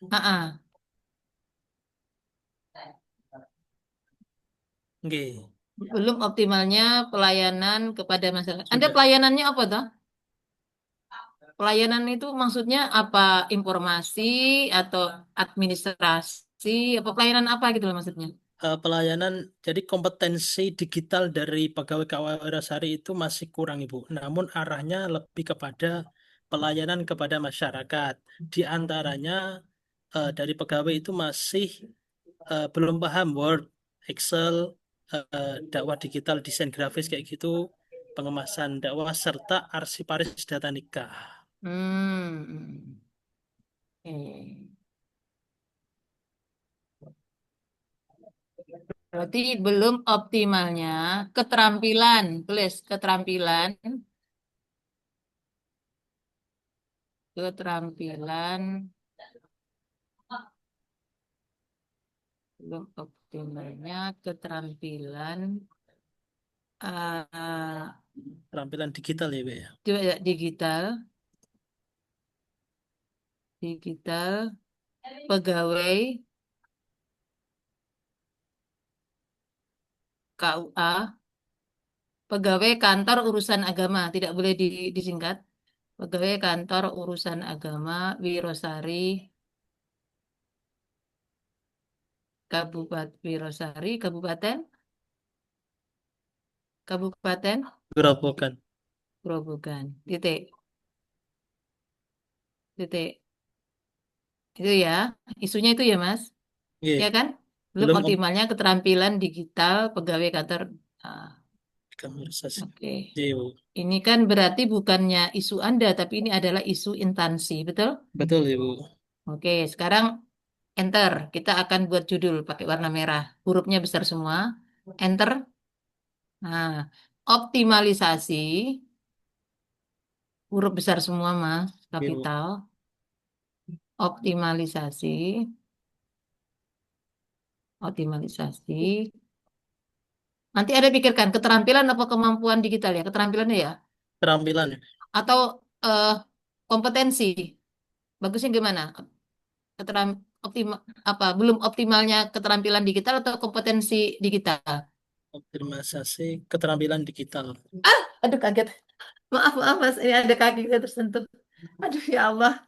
Ah, ah. Nggih, Belum optimalnya pelayanan kepada masyarakat. Anda sudah. pelayanannya apa toh? Pelayanan itu maksudnya apa? Informasi atau administrasi? Apa pelayanan apa gitu loh maksudnya? Pelayanan, jadi kompetensi digital dari pegawai KUA Wirasari itu masih kurang, Ibu. Namun arahnya lebih kepada pelayanan kepada masyarakat. Di antaranya dari pegawai itu masih belum paham Word, Excel, dakwah digital, desain grafis kayak gitu, pengemasan dakwah serta arsiparis data nikah. Hmm. Oke. Berarti belum optimalnya keterampilan, tulis keterampilan belum optimalnya keterampilan uh, Keterampilan digital ya, Bu ya. digital, pegawai KUA, pegawai kantor urusan agama, tidak boleh disingkat. Pegawai kantor urusan agama, Wirosari, Kabupaten, Kabupaten Gerobokan. Grobogan, titik, titik. Itu ya, isunya itu ya Mas, Iya, ya kan? Belum belum optimalnya keterampilan digital pegawai kantor. Ah, komunikasi. oke. Iya, Bu. Ini kan berarti bukannya isu Anda, tapi ini adalah isu instansi, betul? Betul, Ibu. Oke, sekarang enter. Kita akan buat judul pakai warna merah. Hurufnya besar semua. Enter. Nah, optimalisasi. Huruf besar semua, Mas. Iya, Bu. Kapital. Optimalisasi. Optimalisasi. Nanti ada pikirkan keterampilan apa kemampuan digital ya? Keterampilannya ya? Keterampilan. Atau eh, kompetensi? Bagusnya gimana? Keteram optima apa? Belum optimalnya keterampilan digital atau kompetensi digital? Optimalisasi keterampilan digital. Aduh kaget. Maaf, maaf Mas. Ini ada kaki saya tersentuh. Aduh ya Allah.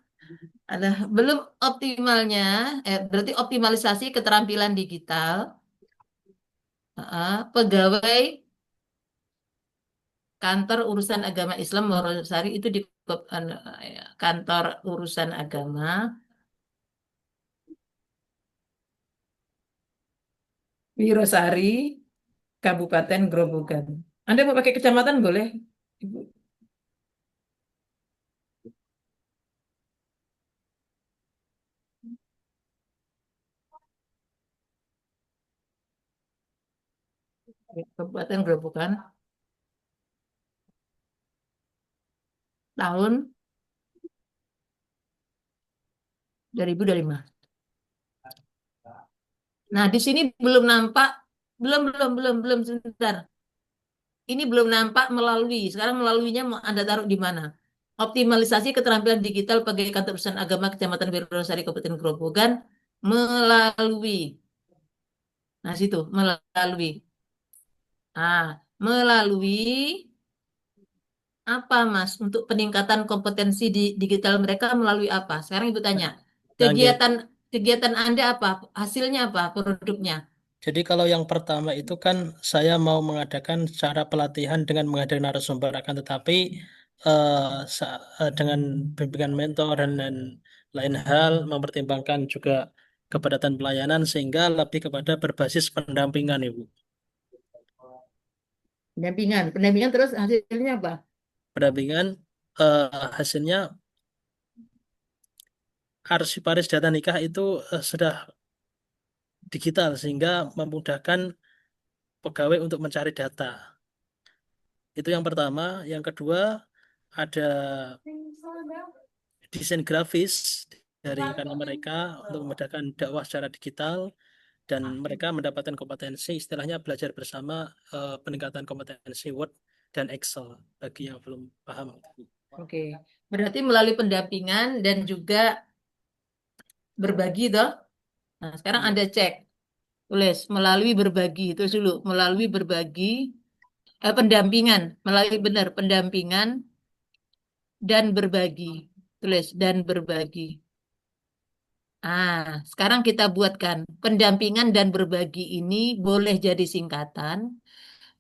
Ada belum optimalnya, berarti optimalisasi keterampilan digital. Pegawai kantor urusan agama Islam Morosari itu di kantor urusan agama Wirosari, Kabupaten Grobogan. Anda mau pakai kecamatan boleh, Ibu. Kabupaten Grobogan, tahun 2025. Nah, di sini belum nampak, belum sebentar. Ini belum nampak melalui. Sekarang melaluinya mau Anda taruh di mana? Optimalisasi keterampilan digital pegawai kantor urusan agama Kecamatan Wirosari Kabupaten Grobogan melalui. Nah, situ melalui. Melalui apa, Mas? Untuk peningkatan kompetensi di digital mereka melalui apa? Sekarang Ibu tanya. Nah, nggih. Kegiatan kegiatan Anda apa? Hasilnya apa? Produknya. Jadi kalau yang pertama itu kan saya mau mengadakan cara pelatihan dengan mengadakan narasumber, akan tetapi eh, dengan bimbingan mentor dan lain hal mempertimbangkan juga kepadatan pelayanan sehingga lebih kepada berbasis pendampingan, Ibu. Pendampingan terus hasilnya apa? Pendampingan hasilnya arsiparis data nikah itu sudah digital sehingga memudahkan pegawai untuk mencari data. Itu yang pertama. Yang kedua, ada desain grafis dari karena mereka untuk memudahkan dakwah secara digital dan mereka mendapatkan kompetensi istilahnya belajar bersama peningkatan kompetensi Word dan Excel bagi yang belum paham. Oke. Berarti melalui pendampingan dan juga berbagi toh. Nah, sekarang Iya. Anda cek, tulis melalui berbagi. Terus dulu melalui berbagi, pendampingan, melalui benar pendampingan dan berbagi. Tulis dan berbagi. Sekarang kita buatkan pendampingan dan berbagi ini boleh jadi singkatan,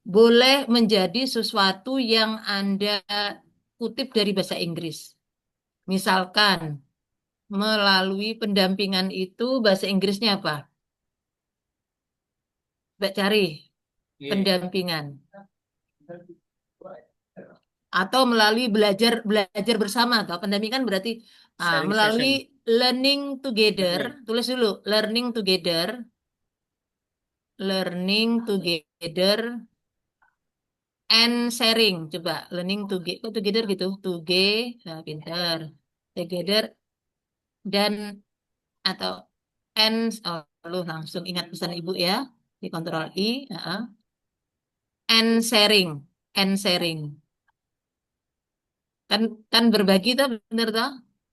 boleh menjadi sesuatu yang Anda kutip dari bahasa Inggris. Misalkan melalui pendampingan itu bahasa Inggrisnya apa? Coba cari Iya. pendampingan. Atau melalui belajar belajar bersama atau pendampingan berarti Sharing melalui session. learning together. Heeh. Tulis dulu learning together, learning together and sharing. Coba learning together, kok together gitu, pintar. Together dan atau and, oh, lu langsung ingat pesan ibu ya, di kontrol I, and sharing. Kan kan berbagi tuh bener tuh.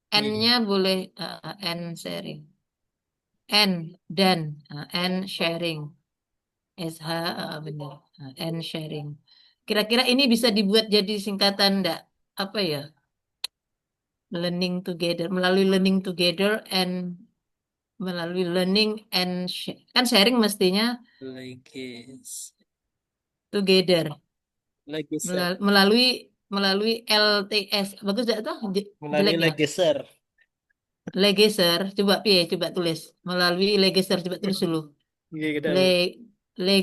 Iya. N-nya boleh and sharing. And sharing. SH bener. And sharing. Kira-kira ini bisa dibuat jadi singkatan enggak? Apa ya? Learning together, melalui learning together and melalui learning and kan sharing mestinya Legis. together. Legiser. Melalui melalui LTS. Bagus enggak tuh Melalui jeleknya? legiser. Legeser, coba piye, coba tulis. Melalui legeser, coba tulis dulu. Iya, kita Le, le,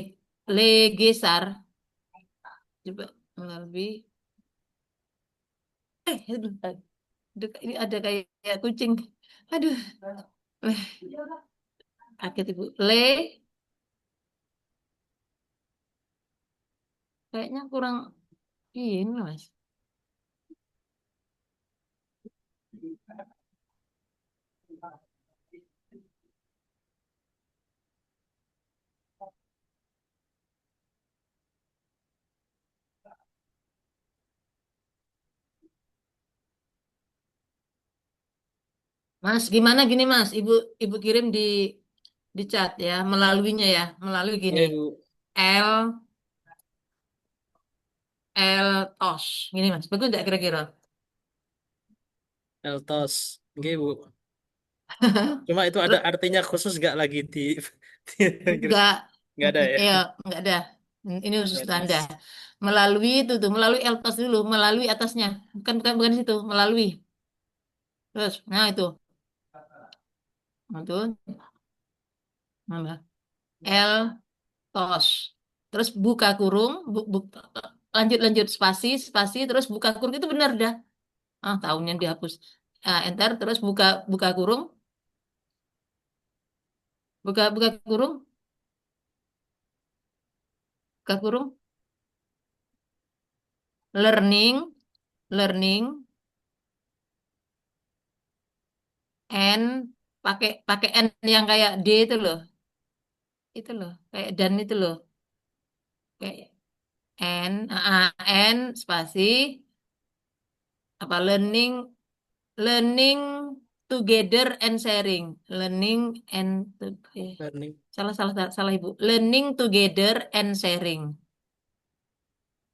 legesar, coba melalui. Aduh, aduh, ini ada kayak kucing. Aduh, eh, kaget ibu. Kayaknya kurang ini mas. Mas, gimana gini mas? Ibu kirim di chat ya, melaluinya ya, melalui gini. Iya, Bu. L L tos, gini mas. Bagus nggak kira-kira? Eltos. Oke, Bu. Cuma itu ada artinya khusus nggak lagi di, di Inggris? Enggak, Nggak ada ya? ya, enggak ada. Ini khusus tanda. Eltos. Melalui itu tuh, melalui eltos dulu, melalui atasnya. Bukan situ, melalui. Terus, nah itu. Nah, itu, nambah. El tos. Terus buka kurung, lanjut lanjut spasi, spasi, terus buka kurung itu benar dah. Tahunnya dihapus. Enter, terus buka buka kurung, buka buka kurung, buka kurung. Learning, learning, and pakai pakai n yang kayak D itu loh kayak dan itu loh kayak n spasi apa learning learning together and sharing learning and Learning. salah salah salah ibu learning together and sharing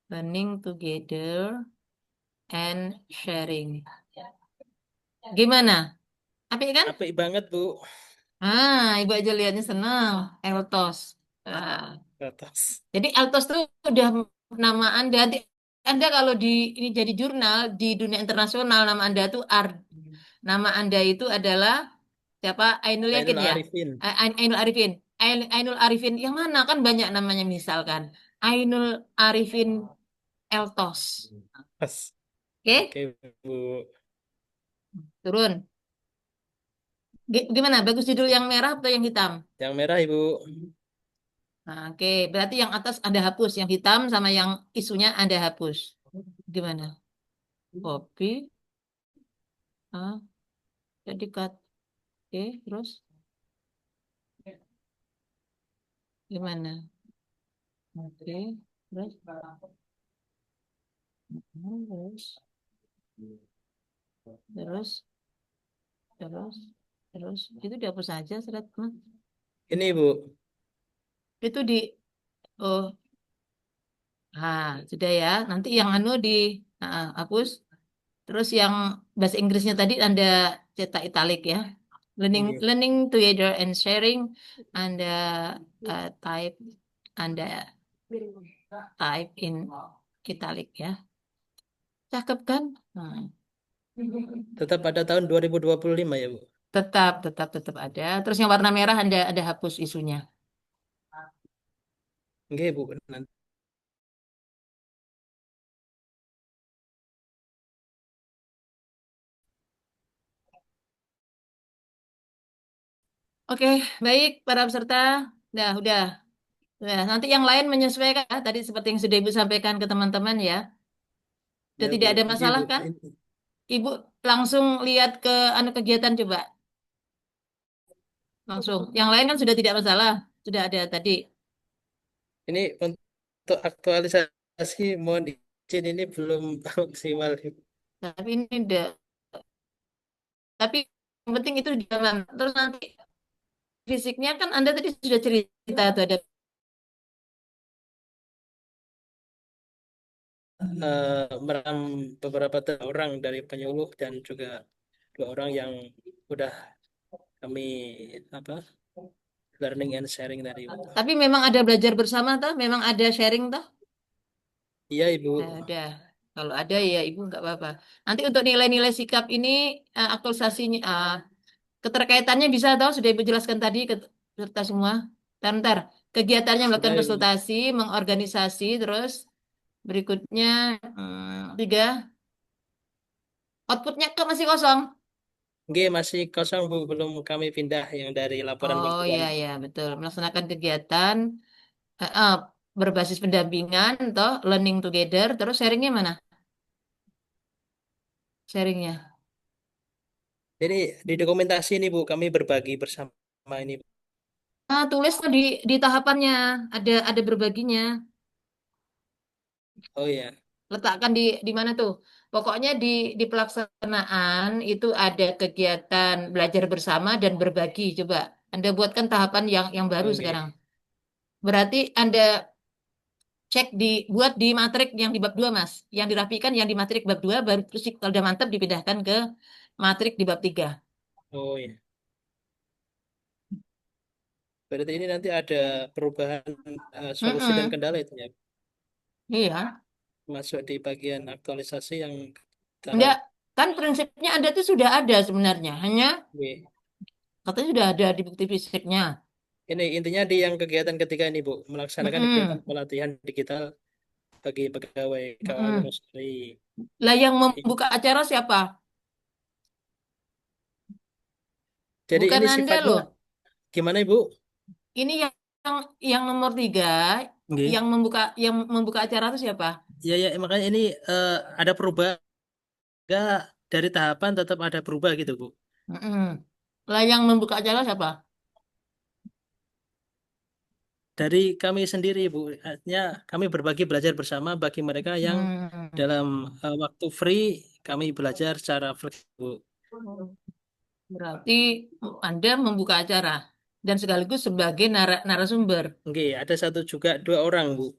learning together and sharing gimana apik kan Apik banget, Bu. ibu aja lihatnya senang Eltos. Ah. Eltos. Jadi Altos itu udah nama Anda. Anda kalau di ini jadi jurnal di dunia internasional nama Anda tuh nama Anda itu adalah siapa? Ainul Yakin Ainul ya? Arifin. Ainul Arifin. Ainul Arifin yang mana kan banyak namanya misalkan Ainul Arifin Eltos. Pas. Oke, Oke, Bu. turun. Gimana? Bagus judul yang merah atau yang hitam? Yang merah, Ibu. Nah, oke, berarti yang atas Anda hapus, yang hitam sama yang isunya Anda hapus. Gimana? Copy. Ah, jadi cut. Oke, terus gimana? Oke, terus terus terus terus. Terus itu dihapus saja surat Mas. Ini Bu, Itu di oh, sudah ya. Nanti yang anu di hapus. Terus yang bahasa Inggrisnya tadi Anda cetak italik ya. Learning Oke. learning together and sharing Anda type Anda type in italik ya. Cakep kan? Nah, Tetap pada tahun 2025 ya Bu. tetap ada. Terus yang warna merah Anda hapus isunya. Oke Bu, nanti. Oke, baik para peserta. Udah. Nah, nanti yang lain menyesuaikan ya, tadi seperti yang sudah Ibu sampaikan ke teman-teman ya. Sudah Ya tidak Bu, ada oke masalah Bu. kan? Ibu langsung lihat ke anu kegiatan coba. Langsung. Yang lain kan sudah tidak masalah. Sudah ada tadi. Ini untuk aktualisasi mohon izin ini belum maksimal. Tapi ini udah. Tapi yang penting itu di dalam. Terus nanti fisiknya kan Anda tadi sudah cerita tuh ada. Meram beberapa orang dari penyuluh dan juga dua orang yang udah kami apa learning and sharing tadi. Tapi memang ada belajar bersama tuh. Memang ada sharing tuh. Iya Ibu. Ada. Kalau ada ya Ibu nggak apa-apa. Nanti untuk nilai-nilai sikap ini aktualisasinya keterkaitannya bisa tahu sudah Ibu jelaskan tadi ke peserta semua. Ntar. Kegiatannya melakukan Sudah Ibu. konsultasi, mengorganisasi, terus berikutnya tiga outputnya kok masih kosong. G masih kosong Bu, belum kami pindah yang dari laporan Oh mingguan. iya ya betul melaksanakan kegiatan eh, eh, berbasis pendampingan toh learning together terus sharingnya mana? Sharingnya. Jadi di dokumentasi ini Bu, kami berbagi bersama ini. Tulis tuh di tahapannya ada berbaginya. Oh ya, Letakkan di mana tuh? Pokoknya di pelaksanaan itu ada kegiatan belajar bersama dan berbagi. Coba Anda buatkan tahapan yang baru sekarang. oke. Berarti Anda cek buat di matrik yang di bab 2 Mas. Yang dirapikan yang di matrik bab 2 baru terus kalau udah mantap dipindahkan ke matrik di bab 3. Oh ya. Berarti ini nanti ada perubahan solusi dan Mm-mm. kendala itu ya. Iya. Masuk di bagian aktualisasi yang tahap Enggak, kan prinsipnya Anda tuh sudah ada sebenarnya. Hanya B. katanya sudah ada di bukti fisiknya. Ini intinya di yang kegiatan ketiga ini Bu, melaksanakan kegiatan Mm-mm. pelatihan digital bagi pegawai KUA Mm-mm. Rosaри. Lah yang membuka acara siapa? Jadi Bukan ini Anda sifatnya loh. gimana Ibu? Ini yang nomor 3 Nggih. yang membuka acara itu siapa? Ya ya makanya ini ada perubahan nggak dari tahapan tetap ada berubah gitu Bu. Mm-mm. Lah yang membuka acara siapa? Dari kami sendiri Bu, artinya kami berbagi belajar bersama bagi mereka yang Hmm. dalam waktu free kami belajar secara fleksibel. Berarti Anda membuka acara dan sekaligus sebagai narasumber. Oke, ada satu juga dua orang Bu.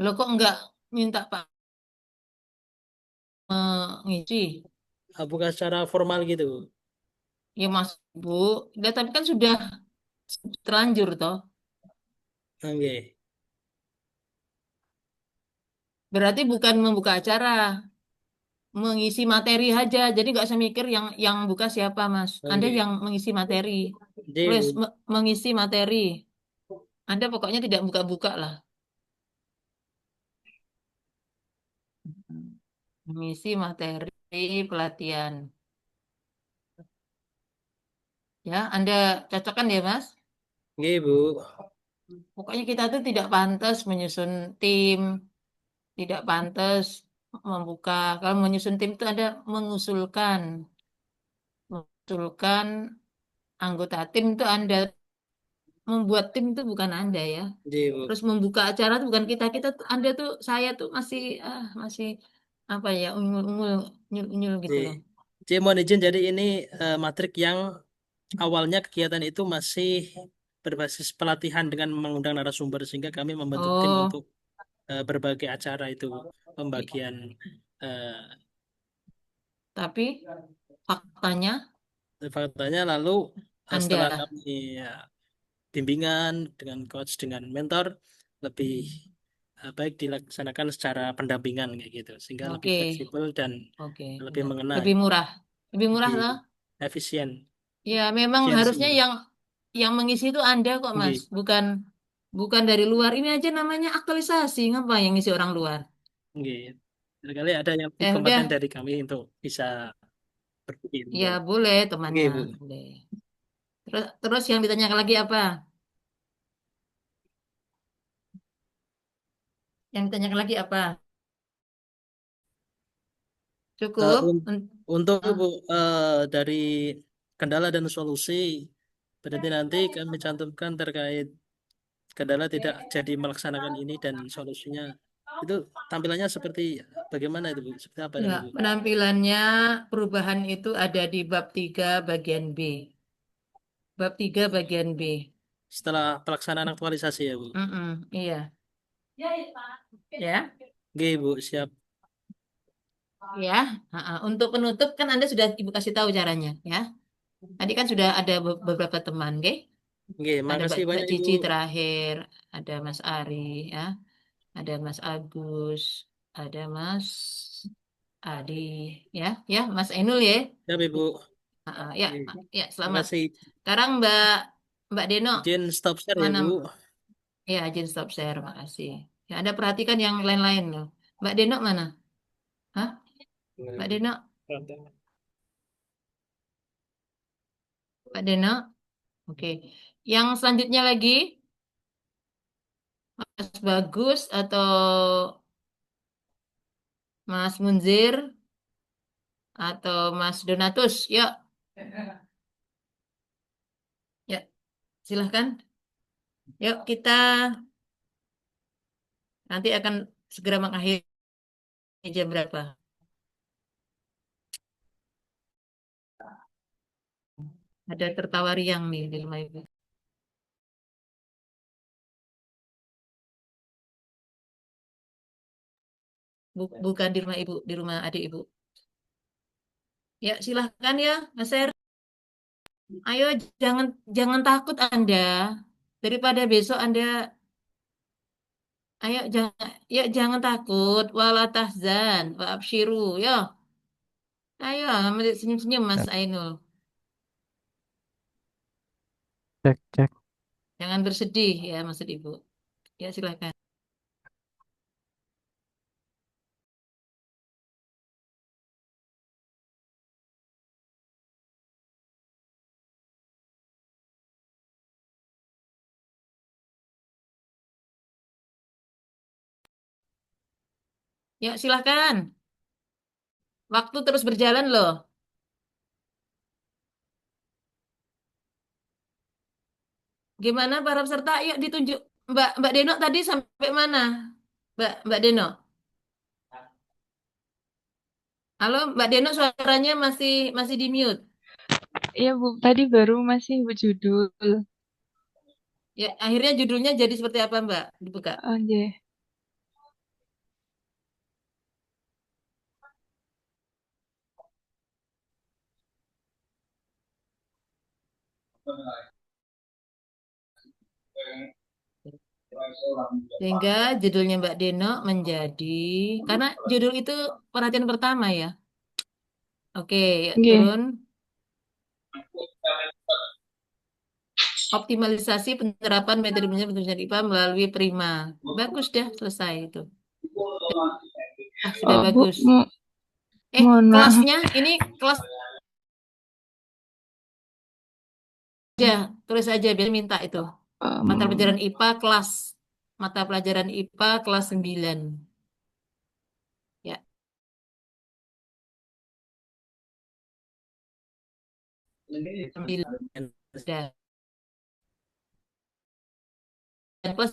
Lo kok nggak minta Pak ngisi? Bukan secara formal gitu Bu. Ya Mas Bu, ya, tapi kan sudah terlanjur toh. Oke, Berarti bukan membuka acara, mengisi materi aja. Jadi nggak usah mikir yang buka siapa Mas. Anda oke. yang mengisi materi. Jadi Tulis Bu, mengisi materi. Anda pokoknya tidak buka-buka lah. Mengisi materi pelatihan. Ya, Anda cocokkan ya Mas. oke Bu. Pokoknya kita tuh tidak pantas menyusun tim, tidak pantas membuka. Kalau menyusun tim itu ada mengusulkan anggota tim itu Anda membuat tim itu bukan Anda ya. Oke Bu. Terus membuka acara itu bukan kita. Kita tuh Anda tuh saya tuh masih apa ya unggul-unggul nyul-nyul gitu Oke. loh. Cik, mohon izin, jadi ini matrik yang awalnya kegiatan itu masih berbasis pelatihan dengan mengundang narasumber sehingga kami membentuk tim Oh, untuk berbagai acara itu pembagian eh, tapi faktanya faktanya lalu setelah Anda. kami bimbingan dengan coach dengan mentor lebih baik dilaksanakan secara pendampingan kayak gitu sehingga lebih Oke, fleksibel dan oke. lebih mengena Lebih murah. Lebih murah lebih lah. efisien Ya, memang harusnya efisiensi. yang mengisi itu Anda kok, Mas. Nggih, Bukan bukan dari luar. Ini aja namanya aktualisasi. Ngapa yang ngisi orang luar? nggih. Barangkali ada yang lebih kompeten Udah. dari kami untuk bisa berpikir Ya, untuk boleh nggih, temannya. Bu. Boleh. Terus yang ditanyakan lagi apa? Yang ditanyakan lagi apa? Eh, Cukup? un- untuk Eh, Bu, dari kendala dan solusi berarti nanti kami cantumkan terkait kendala tidak jadi melaksanakan ini dan solusinya itu tampilannya seperti bagaimana itu Bu? Seperti apa Ya, nanti Bu? penampilannya perubahan itu ada di bab 3 bagian B. Bab 3 bagian B. Setelah pelaksanaan aktualisasi ya Bu. Iya. Ya, Oke Bu, siap. ya. Untuk penutup kan Anda sudah Ibu kasih tahu caranya, ya. Tadi kan sudah ada beberapa teman, oke? Oke, Ada makasih Mbak banyak Ibu. Cici terakhir, ada Mas Ari, ya, ada Mas Agus, ada Mas Adi, ya, ya, Mas Ainul ya. Siap Ibu. Ya, Oke, ya, selamat. makasih. Sekarang Mbak Deno, Izin stop share ya mana? Bu. Ya, izin stop share, makasih. Ya, Anda perhatikan yang lain-lain loh. Mbak Deno mana? Hah? Mbak Deno, Mbak Deno, oke. Yang selanjutnya lagi, Mas Bagus atau Mas Munzir atau Mas Donatus, yuk, ya, silahkan. Yuk, kita nanti akan segera mengakhiri jam berapa. Ada tertawa riang nih di rumah ibu. Bukan di rumah ibu, di rumah adik ibu. Ya, silahkan ya, Mas Ser. Ayo, jangan jangan takut Anda. Daripada besok Anda, ayo jangan, ya jangan takut. Wala tahzan, wa absyiru. Yo, ayo, senyum-senyum Mas Cek, Ainul. cek, cek. Jangan bersedih ya maksud ibu. Ya, silahkan. Ya, silahkan. Waktu terus berjalan loh. Gimana para peserta? Yuk ditunjuk. Mbak Deno tadi sampai mana? Mbak Deno. Halo, Mbak Deno suaranya masih masih di mute. Iya Bu, tadi baru masih berjudul. Ya, akhirnya judulnya jadi seperti apa, Mbak? Dibuka. Oh, nggih. Sehingga judulnya Mbak Deno menjadi karena judul itu perhatian pertama ya. Oke, ya, Nggih. turun. Optimalisasi penerapan metode penyelesaian IPA melalui Prima. Bagus dah, selesai itu. Sudah Oh, Bu, bagus. mohon maaf. Kelasnya ini kelas aja, tulis aja biar minta itu. Mata Em, pelajaran IPA kelas. Mata pelajaran IPA kelas 9. Ya, 9. Sudah. Dan kelas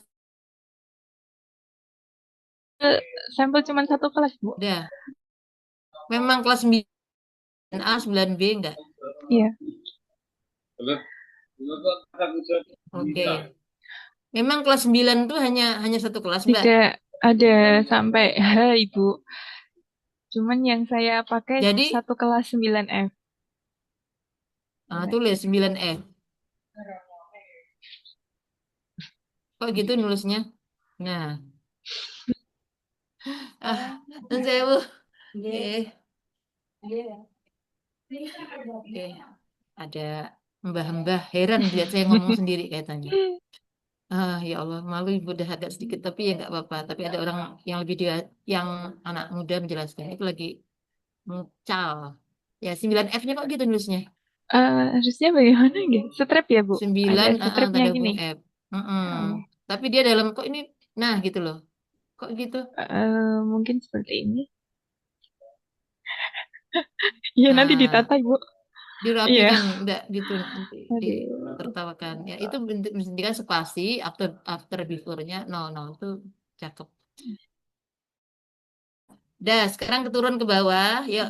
sampel cuma satu kelas, Bu. sudah. Memang kelas 9. A, 9B enggak? Iya, Oke. Memang kelas 9 tuh hanya satu kelas, Mbak. tidak ada sampai H, Ibu. Cuman yang saya pakai Jadi, satu kelas 9F. tulis 9F. Kok gitu nulisnya? Nah, ah, dan saya oke. Ada mbah-mbah heran lihat saya ngomong sendiri kayaknya. Ya Allah, malu ibu udah agak sedikit, tapi ya nggak apa-apa. Tapi ada orang yang lebih dia, yang anak muda menjelaskan itu lagi mucal. Ya, 9F-nya kok gitu nulisnya? Harusnya bagaimana gitu? Strap ya, Bu? Ada 9, strapnya tanda gini. hubung F. Mm-mm. Oh, Tapi dia dalam kok ini, nah gitu loh. Kok gitu? mungkin seperti ini. Iya, nanti Ah, ditata, Ibu. Iya. dirapikan, enggak gitu nanti Aduh. ditertawakan. Ya itu menunjukkan spasi after after before-nya 00 itu cakep. Dah, sekarang keturun ke bawah. Yuk,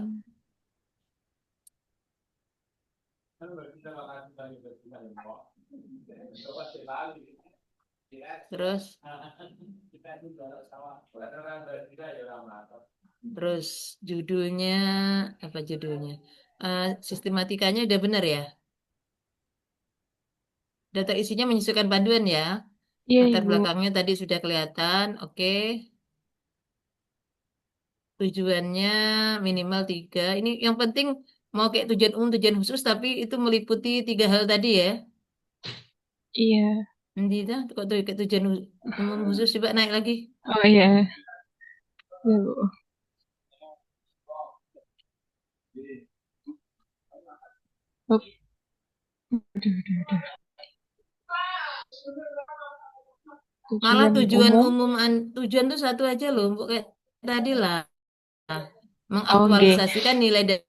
terus terus judulnya apa judulnya? Sistematikanya udah benar ya? Data isinya menyesuaikan panduan ya. Iya, Latar Ibu. belakangnya tadi sudah kelihatan. Oke. Tujuannya minimal 3. Ini yang penting mau kayak tujuan umum, tujuan khusus, tapi itu meliputi 3 hal tadi ya. Iya. Nanti itu kok tuh kayak tujuan umum khusus coba naik lagi. Oh, iya. Iya, Bu. Oh, Malah tujuan tujuan umum. umum, tujuan tuh satu aja loh, Bu, kayak tadi lah. Oh, G. Mengaktualisasikan nilai dan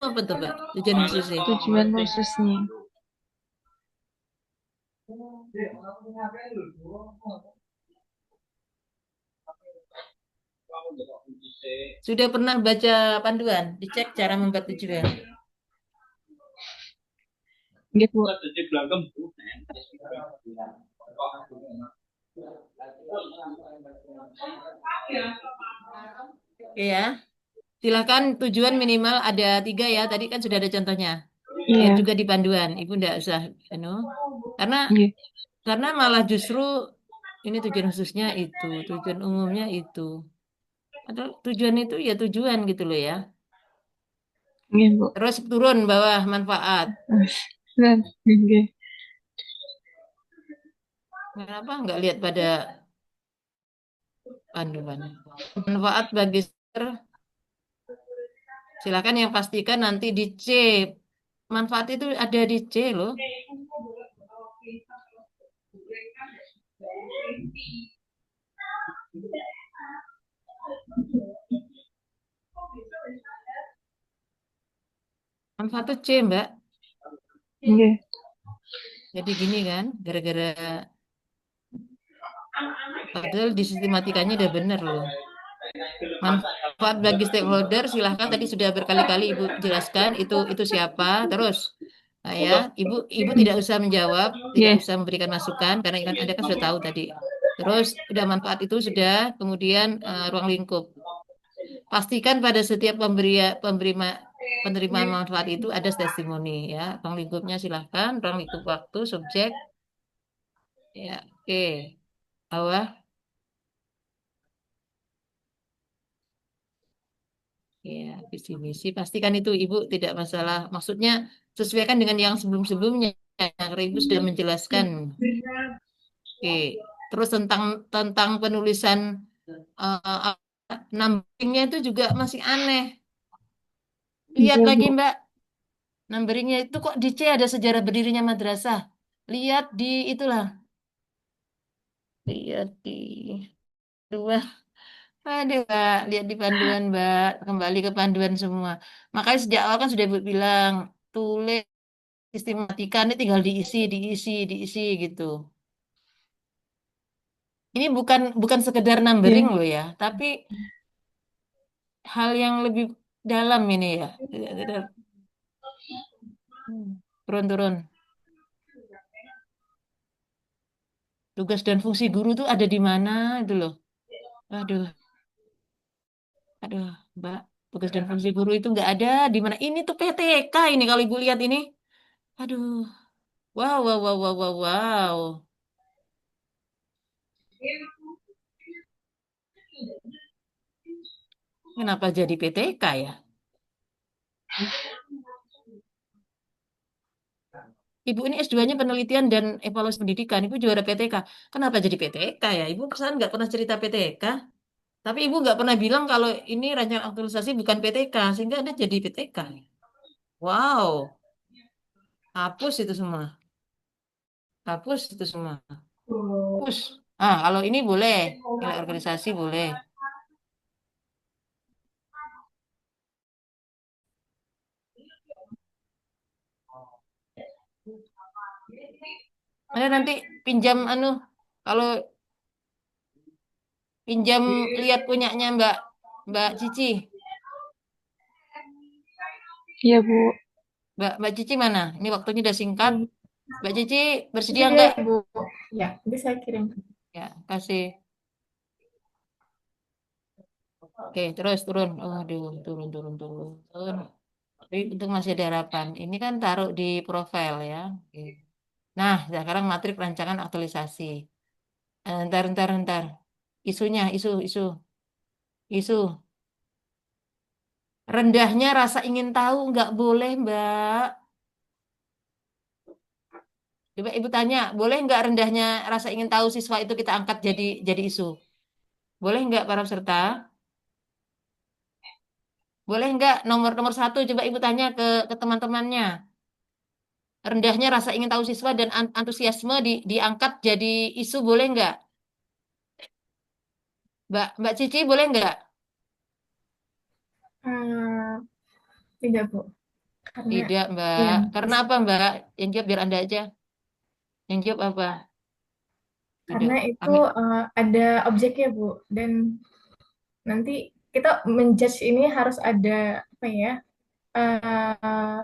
apa tuh, Pak? Tujuan khususnya. Tujuan khususnya. Sudah pernah baca panduan? Dicek cara membuat tujuan. G, Bu. Oke ya. Silakan tujuan minimal ada 3 ya. Tadi kan sudah ada contohnya. Lihat Iya. juga di panduan. Ibu enggak usah, karena G. malah justru ini tujuan khususnya itu, tujuan umumnya itu. Atau tujuan itu ya tujuan gitu loh ya. G, Bu. Terus turun bawah manfaat. Dan G. Kenapa nggak lihat pada panduan? Manfaat bagi silakan yang pastikan nanti di C. Manfaat itu ada di C loh. Manfaat itu C, Mbak. G. Jadi gini kan, gara-gara padahal di sistematikanya udah bener loh. Manfaat bagi stakeholder silahkan tadi sudah berkali-kali Ibu jelaskan itu siapa. Terus ya, Ibu tidak usah menjawab, tidak G. usah memberikan masukan karena kan Anda kan sudah tahu tadi. Terus udah manfaat itu sudah, kemudian ruang lingkup. Pastikan pada setiap penerima manfaat itu ada testimoni ya. Ruang lingkupnya silahkan, ruang lingkup waktu, subjek. Ya, oke. Bawah. Ya, visi misi pastikan itu Ibu tidak masalah. Maksudnya sesuaikan dengan yang sebelum-sebelumnya. Karena Ibu sudah menjelaskan. Oke. Terus tentang tentang penulisan uh, numberingnya itu juga masih aneh. Lihat Iya, lagi Bu. Mbak, numberingnya itu kok di C ada sejarah berdirinya madrasah. Lihat di itulah. Lihat di dua. Aduh, Mbak, lihat di panduan, Mbak. Kembali ke panduan semua. Makanya sejak awal kan sudah Ibu bilang, tulis sistematika ini tinggal diisi gitu. Ini bukan bukan sekedar numbering Iya. loh ya, tapi hal yang lebih dalam ini ya. Tidak, tidak. Turun, turun. Tugas dan fungsi guru tuh ada di mana itu loh. Aduh, aduh, Mbak. Tugas dan fungsi guru itu nggak ada di mana. Ini tuh PTK ini kalau Ibu lihat ini. Aduh, wow, wow, wow, wow, wow, wow. Kenapa jadi PTK ya? Ibu ini S2-nya penelitian dan evaluasi pendidikan. Ibu juara PTK. Kenapa jadi PTK ya? Ibu perasaan nggak pernah cerita PTK. Tapi ibu nggak pernah bilang kalau ini rancangan aktualisasi bukan PTK. Sehingga ada jadi PTK. Wow. Hapus itu semua. Hapus itu semua. Hapus. Ah, kalau ini boleh. Nilai organisasi boleh. Ada nanti pinjam kalau pinjam lihat punyanya Mbak Cici. Iya, Bu. Mbak Cici mana? Ini waktunya udah singkat. Iya, Mbak Cici bersedia iya, nggak? Ibu. Ya, nanti saya kirim. Ya, kasih. Oke, terus turun. Oh, aduh, turun, turun, turun. Tapi untung masih ada harapan. Ini kan taruh di profil ya. Oke. Nah, sekarang materi perancangan aktualisasi. Ntar, ntar, ntar. Isunya, isu. Rendahnya rasa ingin tahu nggak boleh, Mbak. Coba Ibu tanya, boleh nggak rendahnya rasa ingin tahu siswa itu kita angkat jadi isu? Boleh nggak para peserta? Boleh nggak nomor satu? Coba Ibu tanya ke teman-temannya. Rendahnya rasa ingin tahu siswa dan antusiasme diangkat jadi isu boleh nggak? Mbak Cici boleh nggak? Eh, tidak, Bu. Karena Tidak, Mbak. ya, Karena apa, Mbak? Yang jawab biar Anda aja. Yang jawab apa? Tidak. karena itu Kami. ada objeknya, Bu. Dan nanti kita menjudge ini harus ada apa ya? eh,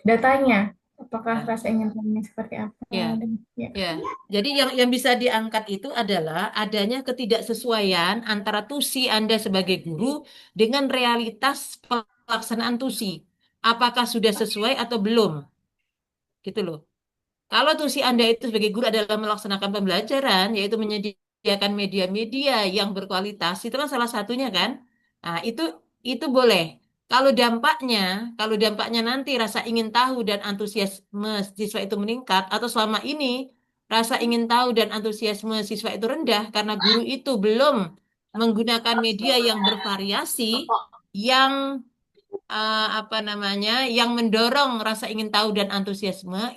Datanya. Apakah Ya. rasa ingin tahunya seperti apa Ya. dan ya. Ya, jadi yang bisa diangkat itu adalah adanya ketidaksesuaian antara tusi Anda sebagai guru dengan realitas pelaksanaan tusi. Apakah sudah sesuai atau belum? Gitu loh. Kalau tusi Anda itu sebagai guru adalah melaksanakan pembelajaran, yaitu menyediakan media-media yang berkualitas, itu kan salah satunya kan? Nah, itu boleh. Kalau dampaknya, kalau dampaknya nanti rasa ingin tahu dan antusiasme siswa itu meningkat, atau selama ini rasa ingin tahu dan antusiasme siswa itu rendah karena guru itu belum menggunakan media yang bervariasi, yang apa namanya yang mendorong rasa ingin tahu dan antusiasme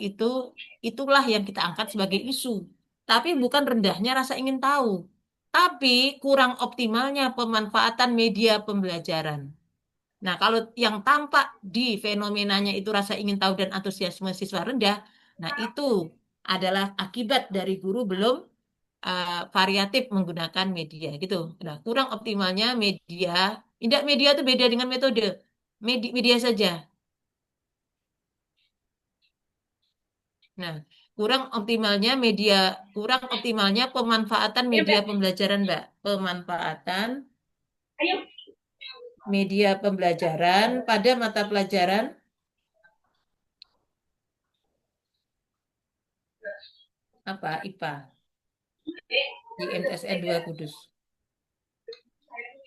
itulah yang kita angkat sebagai isu. Tapi bukan rendahnya rasa ingin tahu, tapi kurang optimalnya pemanfaatan media pembelajaran. Nah, kalau yang tampak di fenomenanya itu rasa ingin tahu dan antusiasme siswa rendah, nah itu adalah akibat dari guru belum variatif menggunakan media gitu. Nah, kurang optimalnya media. Tidak, media itu beda dengan metode. Media saja. Nah, kurang optimalnya pemanfaatan media pembelajaran, Mbak. Pemanfaatan media pembelajaran pada mata pelajaran apa? IPA di MTSN 2 Kudus.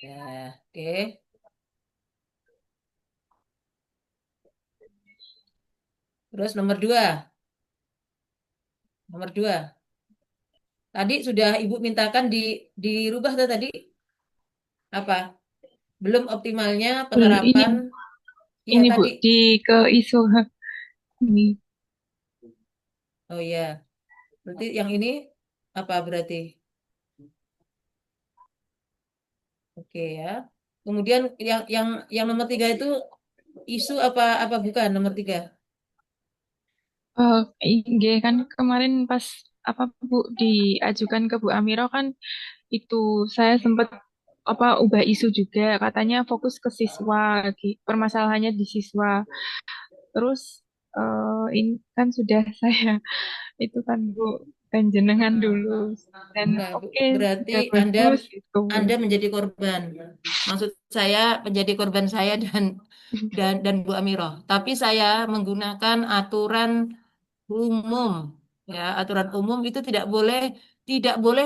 Ya, oke. Terus nomor dua. Tadi sudah Ibu mintakan dirubah tuh tadi apa? Belum optimalnya Ini penerapan. Iya ini Bu tadi. di ke isu ini. Oh iya. Berarti yang ini apa berarti? Oke ya. Kemudian yang nomor tiga itu isu apa apa bukan nomor tiga? IG kan kemarin pas apa Bu diajukan ke Bu Amiro kan itu saya sempat apa ubah isu juga, katanya fokus ke siswa, permasalahannya di siswa. Terus ini kan sudah saya itu kan Bu dan jenengan dulu dan Enggak, Bu. oke Berarti sudah Anda bagus gitu. Anda menjadi korban. Maksud saya menjadi korban saya dan Bu Amiroh. Tapi saya menggunakan aturan umum. Ya, aturan umum itu tidak boleh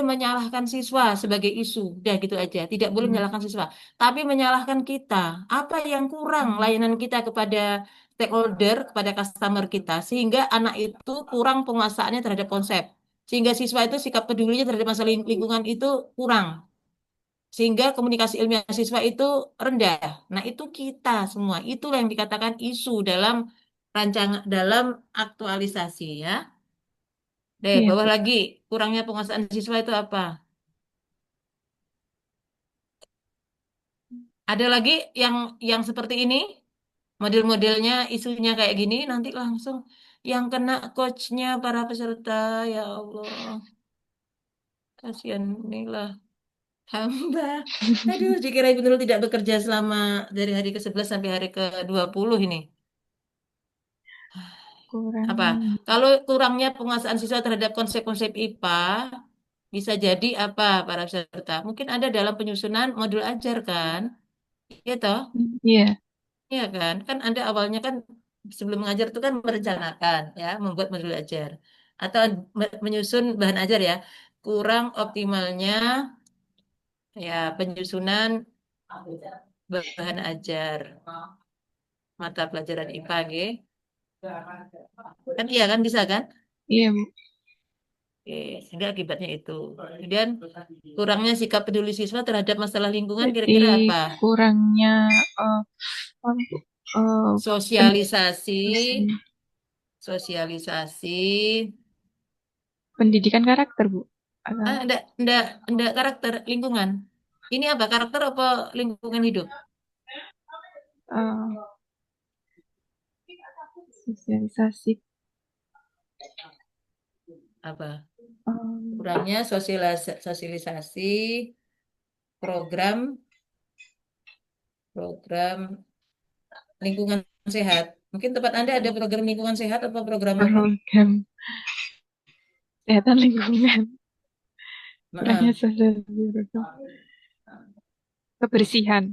menyalahkan siswa sebagai isu. Udah gitu aja. Tidak boleh menyalahkan siswa, tapi menyalahkan kita. Apa yang kurang layanan kita kepada stakeholder, kepada customer kita sehingga anak itu kurang penguasaannya terhadap konsep. Sehingga siswa itu sikap pedulinya terhadap masalah lingkungan itu kurang. Sehingga komunikasi ilmiah siswa itu rendah. Nah, itu kita semua. Itulah yang dikatakan isu dalam rancangan dalam aktualisasi ya. Deh, Iya bawah Bu. lagi, kurangnya penguasaan siswa itu apa? Ada lagi yang seperti ini, model-modelnya isunya kayak gini, nanti langsung yang kena coachnya para peserta, ya Allah, kasihan inilah hamba. Aduh, dikira betul tidak bekerja selama dari hari ke-11 sampai hari ke-20 ini. Apa? Kurang Kalau kurangnya penguasaan siswa terhadap konsep-konsep IPA, bisa jadi apa para peserta? Mungkin ada dalam penyusunan modul ajar kan? Iya toh? iya. Iya kan? Kan Anda awalnya kan sebelum mengajar itu kan merencanakan ya, membuat modul ajar atau menyusun bahan ajar ya. Kurang optimalnya ya penyusunan bahan ajar mata pelajaran IPA nggih. Kan iya kan bisa kan? Iya Bu. Oke, sehingga akibatnya itu. Kemudian kurangnya sikap peduli siswa terhadap masalah lingkungan Jadi kira-kira apa? kurangnya eh, apa, Bu? Sosialisasi, Pendidikan, sosialisasi. pendidikan karakter Bu. Atau Enggak karakter lingkungan. Ini apa karakter apa lingkungan hidup? eh, sosialisasi Apa? eh, Kurangnya sosialisasi program program lingkungan sehat. Mungkin tempat Anda ada program lingkungan sehat atau program apa? program kesehatan lingkungan. Kurangnya Nah, sosialisasi kebersihan.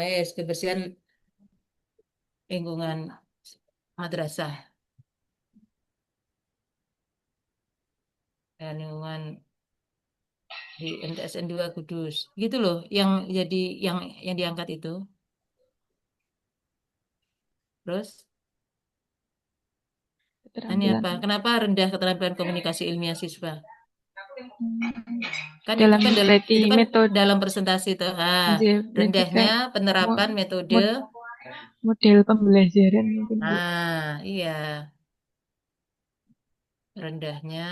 yes, kebersihan lingkungan madrasah dan lingkungan di MTSN 2 Kudus. Gitu loh yang jadi yang diangkat itu. Terus ini Keterampilan apa? Kenapa rendah keterampilan komunikasi ilmiah siswa? Kan itu dalam kan dalam berarti itu kan metode dalam presentasi itu. berarti Rendahnya kayak penerapan mo- metode. mo- model pembelajaran mungkin Bu. Iya, rendahnya.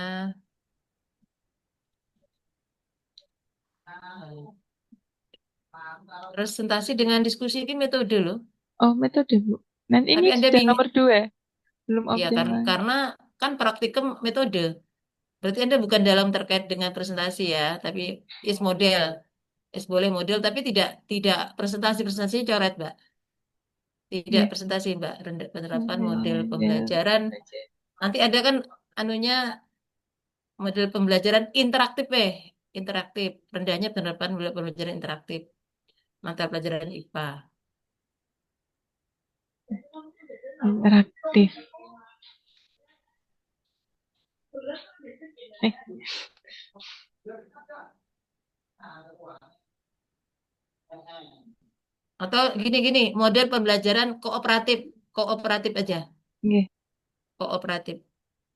Presentasi dengan diskusi ini metode loh. Oh metode Bu. Dan ini Tapi Anda sudah bingung, nomor 2 belum ya objek kan? lain. Karena kan praktikum metode. Berarti Anda bukan dalam terkait dengan presentasi ya, tapi is model. Is boleh model, tapi tidak presentasi coret, Mbak. Tidak Iya presentasi, Mbak. Penerapan model model pembelajaran. belajar. Nanti ada kan anunya model pembelajaran interaktif, interaktif. Rendahnya penerapan model pembelajaran interaktif. Mata pelajaran IPA. Interaktif. Eh, Atau gini-gini, model pembelajaran kooperatif. Kooperatif aja. nggih, Kooperatif.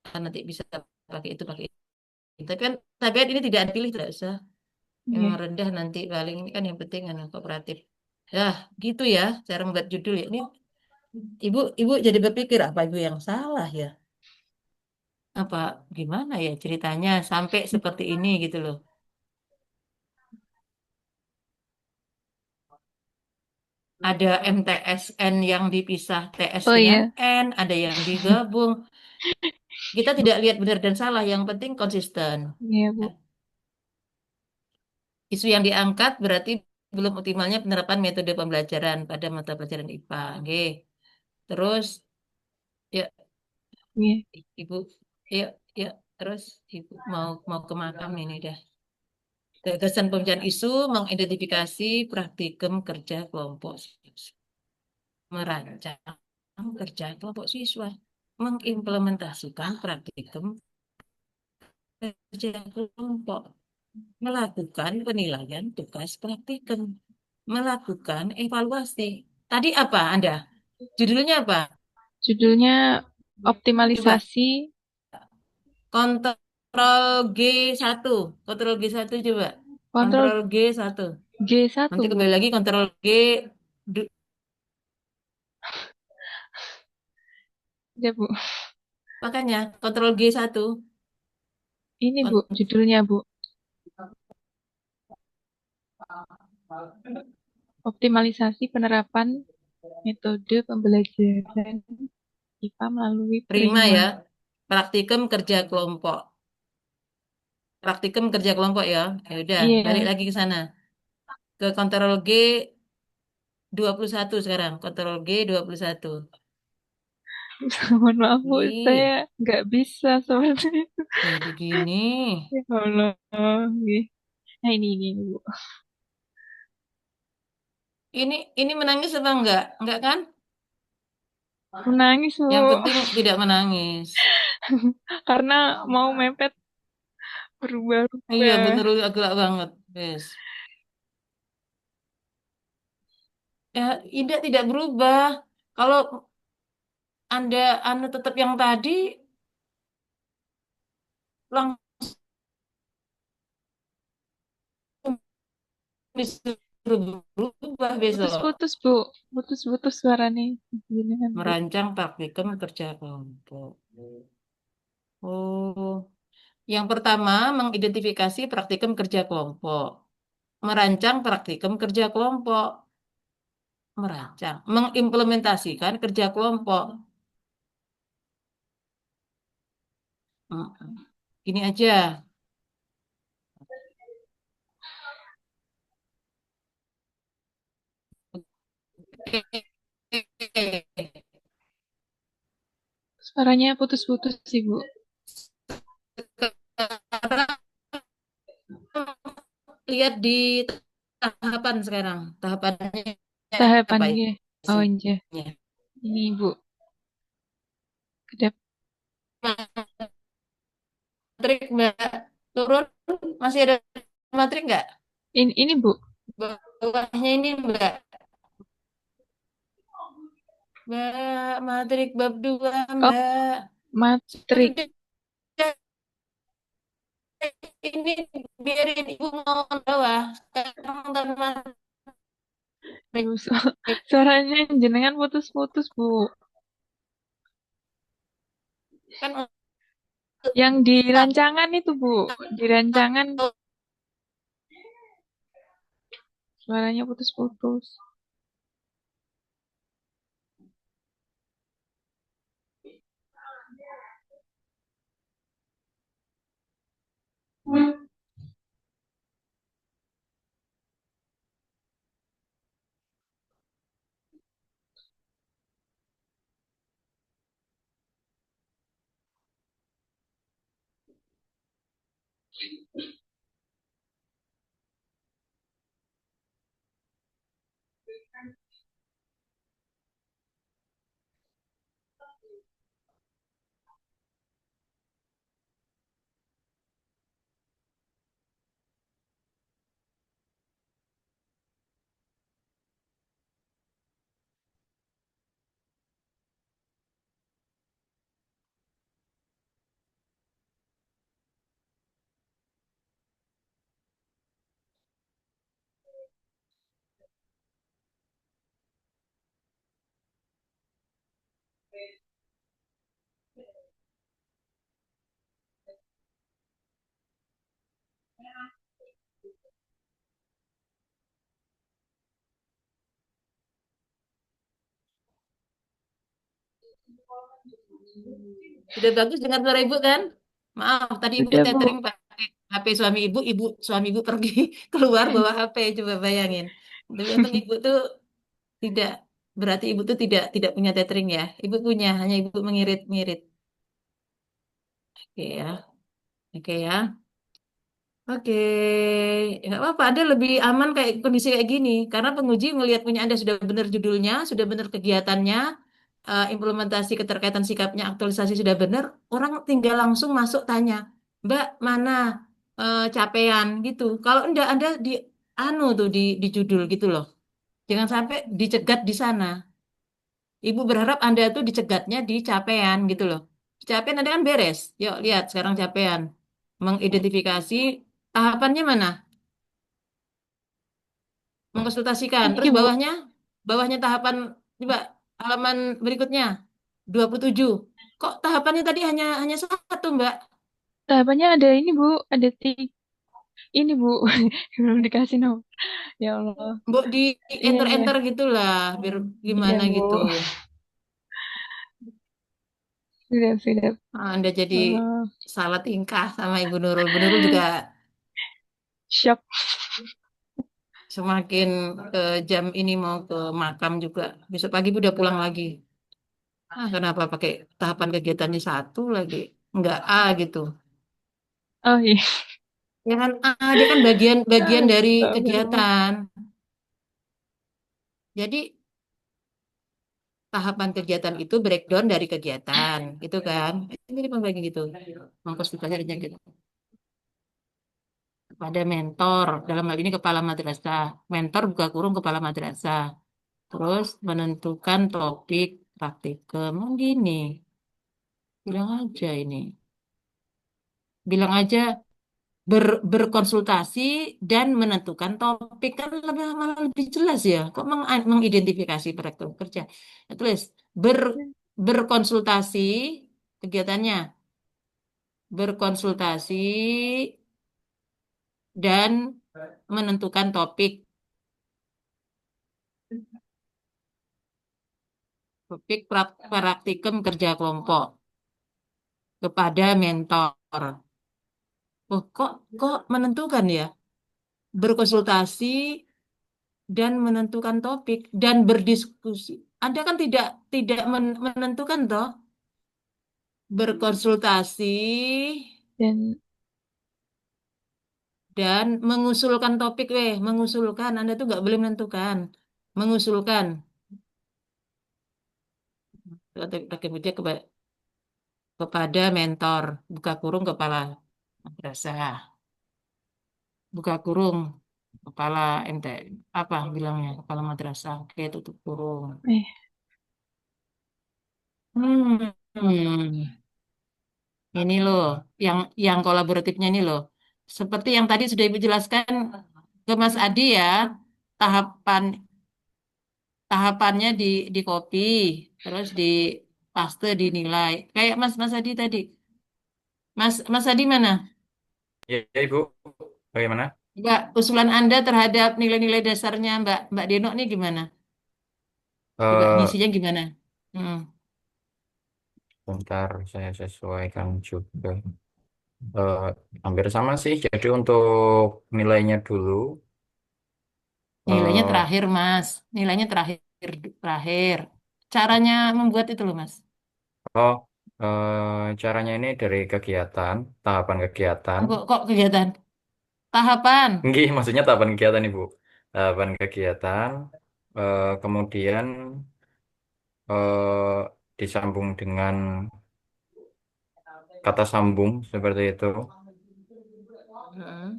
Kan nanti bisa pakai itu. Tapi kan ini tidak dipilih, tidak usah. Yang nggih. rendah nanti paling ini kan yang penting kan kooperatif. Ya, gitu ya cara membuat judul ya. Ini ibu jadi berpikir apa ibu yang salah ya? Apa gimana ya ceritanya sampai seperti ini gitu loh. Ada MTSN yang dipisah TS Oh dengan iya, N, ada yang digabung. Kita tidak lihat benar dan salah, yang penting konsisten. iya Bu. Ya. Isu yang diangkat berarti belum optimalnya penerapan metode pembelajaran pada mata pelajaran IPA. Oke. Terus, ya Nggih. Ibu, ya, ya, terus Ibu mau mau ke makam ini dah. Gagasan pembicaraan isu mengidentifikasi praktikum kerja kelompok siswa. Merancang kerja kelompok siswa. Mengimplementasikan praktikum kerja kelompok. Melakukan penilaian tugas praktikum. Melakukan evaluasi. Tadi apa Anda? Judulnya apa? Judulnya Coba. optimalisasi Kontrol G1. Kontrol G1 coba. kontrol Kontrol G1. G1, Nanti Bu. kembali lagi kontrol G. du- Ya, Bu. Makanya kontrol G1. Ini, Bu, Kon- judulnya, Bu. Optimalisasi penerapan metode pembelajaran IPA melalui Prima Prima. ya. Praktikum kerja kelompok. Praktikum kerja kelompok ya. Ya udah, balik Iya. lagi ke sana. Ke kontrol G 21 sekarang. Kontrol G 21. Mohon maaf, Bu. Saya Ih, nggak bisa seperti itu. jadi gini. Ya Allah. Nggih. Nah, ini, Bu. Ini menangis apa enggak? Enggak kan? Menangis, Yang Bu. penting tidak menangis. Karena mau mepet Iya, berubah-ubah. bener agak banget. Yes. Ya, tidak berubah. Kalau Anda tetap yang tadi, langsung bisa berubah besok. Putus-putus, Bu. Putus-putus suaranya. Gini kan, Bu. Merancang praktikum kerja kelompok. Oh, yang pertama mengidentifikasi praktikum kerja kelompok. Merancang praktikum kerja kelompok. Merancang. Mengimplementasikan kerja kelompok. Mm. Ini aja. Oke. Suaranya putus-putus sih, Bu. Sekarang lihat di tahapan sekarang. Tahapannya Tahapan apa G. Oh, iya. isinya? Ini, Bu. Kedap. Matrik Mbak turun masih ada matrik nggak? Ini, Bu. Bawahnya ini Mbak. Mbak matrik bab 2 Oh, Mbak. matrik. Sudah ini biarin Ibu mau ke bawah. Sekarang matrik Duh, suaranya jenengan putus-putus, Bu. kan Yang di rancangan itu, Bu. Di rancangan suaranya putus-putus. sudah bagus dengar suara Ibu kan? Maaf, tadi Ibu Sudah, Bu. tethering pakai HP suami Ibu, suami Ibu pergi keluar bawa HP, coba bayangin. Tapi untung ibu tuh tidak, berarti ibu tuh tidak punya tethering ya. Ibu punya, hanya ibu mengirit-ngirit. Oke ya, oke ya. Oke, nggak apa-apa. Ada lebih aman kayak kondisi kayak gini, karena penguji melihat punya Anda sudah benar judulnya, sudah benar kegiatannya, implementasi keterkaitan sikapnya, aktualisasi sudah benar. Orang tinggal langsung masuk tanya, Mbak mana capaian gitu. Kalau enggak Anda di anu tuh di judul gitu loh. Jangan sampai dicegat di sana. Ibu berharap Anda tuh dicegatnya di capaian gitu loh. Capaian Anda kan beres. Yuk lihat sekarang capaian. Mengidentifikasi tahapannya mana? Mengkonsultasikan. Ini Terus Bu, bawahnya tahapan coba halaman berikutnya 27. Kok tahapannya tadi hanya satu, Mbak? tahapannya ada ini Bu, ada ini Bu, belum dikasih nomor. Ya Allah. Mbok di Iya, iya, enter-enter gitulah biar iya gimana Bu. gitu. Sudah, sudah. Anda jadi Eh, salah tingkah sama Ibu Nurul. Ibu Nurul juga shock. semakin jam ini mau ke makam juga. Besok pagi Bu udah pulang lagi. Kenapa pakai tahapan kegiatannya satu lagi? Enggak A gitu. Oh iya. Ya kan A, dia kan bagian dari Astagfirullah. kegiatan. Jadi tahapan kegiatan itu breakdown dari kegiatan, gitu kan? Ini pembagi gitu. Mengkonsultasikannya gitu. Kepada mentor, dalam hal ini kepala madrasah. Mentor buka kurung kepala madrasah. Terus menentukan topik praktikum. Oh, gini, bilang aja ini. Bilang aja berkonsultasi dan menentukan topik kan lebih malah lebih jelas ya. Kok mengidentifikasi praktikum kerja? Ya, tulis ber, berkonsultasi kegiatannya, berkonsultasi dan menentukan topik praktikum kerja kelompok kepada mentor. Oh, kok menentukan ya? Berkonsultasi dan menentukan topik dan berdiskusi. Anda kan tidak menentukan toh, berkonsultasi Dan dan mengusulkan topik, mengusulkan. Anda tuh nggak boleh menentukan, mengusulkan. Kemudian kepada mentor, buka kurung kepala madrasah, buka kurung kepala MT, apa bilangnya, kepala madrasah, oke tutup kurung. eh Hmm. Ini loh, yang kolaboratifnya ini loh. Seperti yang tadi sudah Ibu jelaskan ke Mas Adi ya, tahapan tahapannya di copy, terus di paste dinilai. Kayak Mas Adi tadi. Mas Adi mana? Ya, ya, Ibu, bagaimana? Mbak, usulan Anda terhadap nilai-nilai dasarnya Mbak Deno nih gimana? Coba Eh, ngisinya gimana? Hmm. Bentar, saya sesuaikan juga. Eh, Hampir sama sih. Jadi untuk nilainya dulu, Nilainya eh, terakhir, Mas. Nilainya terakhir, terakhir. Caranya membuat itu loh, Mas. oh, caranya ini dari kegiatan, tahapan kegiatan. Kok kegiatan? Tahapan. Nggih, maksudnya tahapan kegiatan, Ibu. Tahapan kegiatan, kemudian disambung dengan kata sambung seperti itu. Hmm.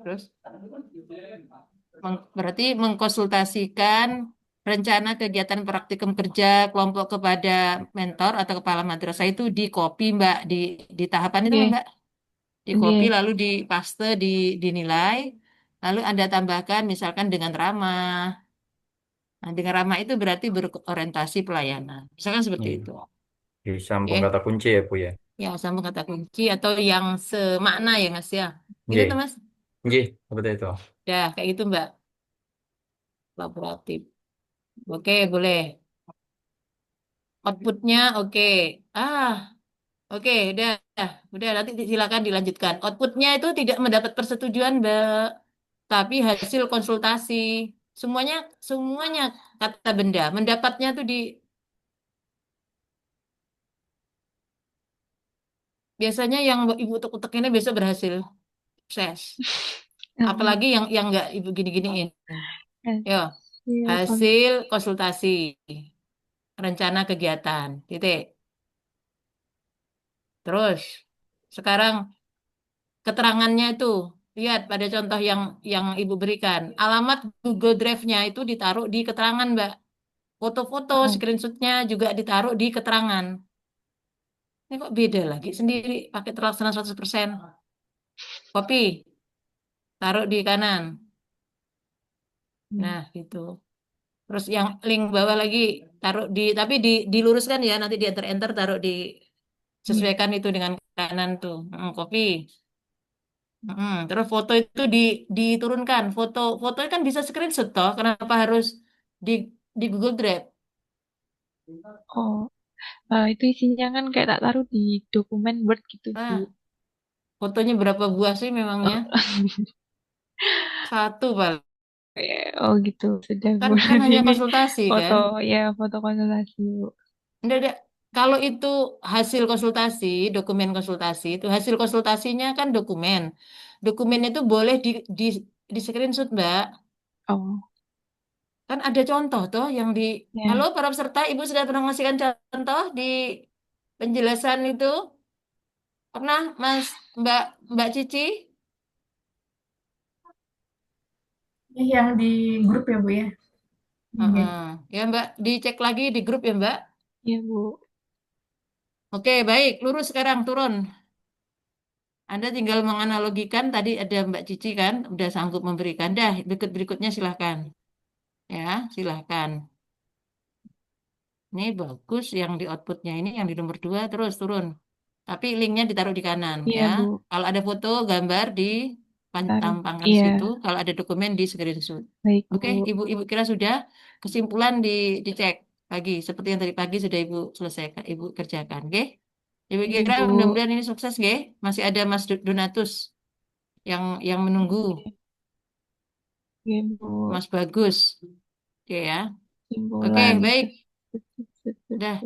Terus berarti mengkonsultasikan rencana kegiatan praktikum kerja kelompok kepada mentor atau kepala madrasah itu di copy Mbak di tahapan itu oke, Mbak, di copy oke. lalu di paste dinilai lalu Anda tambahkan misalkan dengan ramah. Nah, dengan ramah itu berarti berorientasi pelayanan. Misalkan seperti Iya. itu. Disambung Oke. kata kunci ya, Bu ya. Yang sambung kata kunci atau yang semakna ya Mas ya. Gitu tuh Nggih, Mas. nggih, seperti itu. Dah kayak gitu Mbak. Kolaboratif. Oke, boleh. Outputnya oke. Ah, oke, udah nanti silakan dilanjutkan. Outputnya itu tidak mendapat persetujuan, Mbak. tapi hasil konsultasi. Semuanya semuanya kata benda. Mendapatnya tuh di biasanya yang ibu utek-utek ini besok berhasil sukses. Amin. Apalagi yang nggak ibu gini-giniin. Yo, Hasil hasil konsultasi, rencana kegiatan, titik. Terus sekarang keterangannya itu lihat pada contoh yang ibu berikan. Alamat Google Drive-nya itu ditaruh di keterangan, Mbak. Foto-foto, oh, screenshot-nya juga ditaruh di keterangan. Ini kok beda lagi sendiri pakai terlaksana 100%. Copy, taruh di kanan. hmm. Nah, gitu. Terus yang link bawah lagi taruh diluruskan ya, nanti di enter-enter taruh di Iya. sesuaikan itu dengan kanan tuh. Copy. Terus foto itu diturunkan. Foto kan bisa screenshot toh. Kenapa harus di di Google Drive? Oh, itu isinya kan kayak tak taruh di dokumen Word gitu, Bu. Ah, fotonya berapa buah sih memangnya? Oh, Satu paling. oh gitu. Sudah, Bu. Kan hanya Ini konsultasi foto, kan. ya foto konsultasi, Bu. Enggak. Kalau itu hasil konsultasi, dokumen konsultasi itu hasil konsultasinya kan dokumen. Dokumen itu boleh di screenshot, Mbak. Oh, Kan ada contoh toh yang di Halo ya. para peserta, Ibu sudah pernah ngasihkan contoh di penjelasan itu? Pernah, Mas Mbak Mbak Cici? Yang di grup ya, Bu ya. Oke. Heeh. Ya, Mbak, dicek lagi di grup ya, Mbak. Iya, Bu. Oke, baik, lurus sekarang turun. Anda tinggal menganalogikan tadi ada Mbak Cici kan, udah sanggup memberikan. Dah, berikut-berikutnya silahkan. Ya, silahkan. Ini bagus yang di outputnya ini, yang di nomor 2 terus turun. Tapi linknya ditaruh di kanan Iya, ya. Bu. Kalau ada foto, gambar di Taruh. tampangkan di Iya, situ. Kalau ada dokumen di screenshot. baik, Oke, Bu. ibu kira sudah kesimpulan dicek pagi seperti yang tadi pagi sudah ibu selesaikan, ibu kerjakan. Oke, ibu Iya, kira Bu. mudah-mudahan ini sukses, oke? Masih ada Mas Donatus yang menunggu, Iya, Bu. Mas Bagus, oke ya. Oke, Simpulan. baik, dah,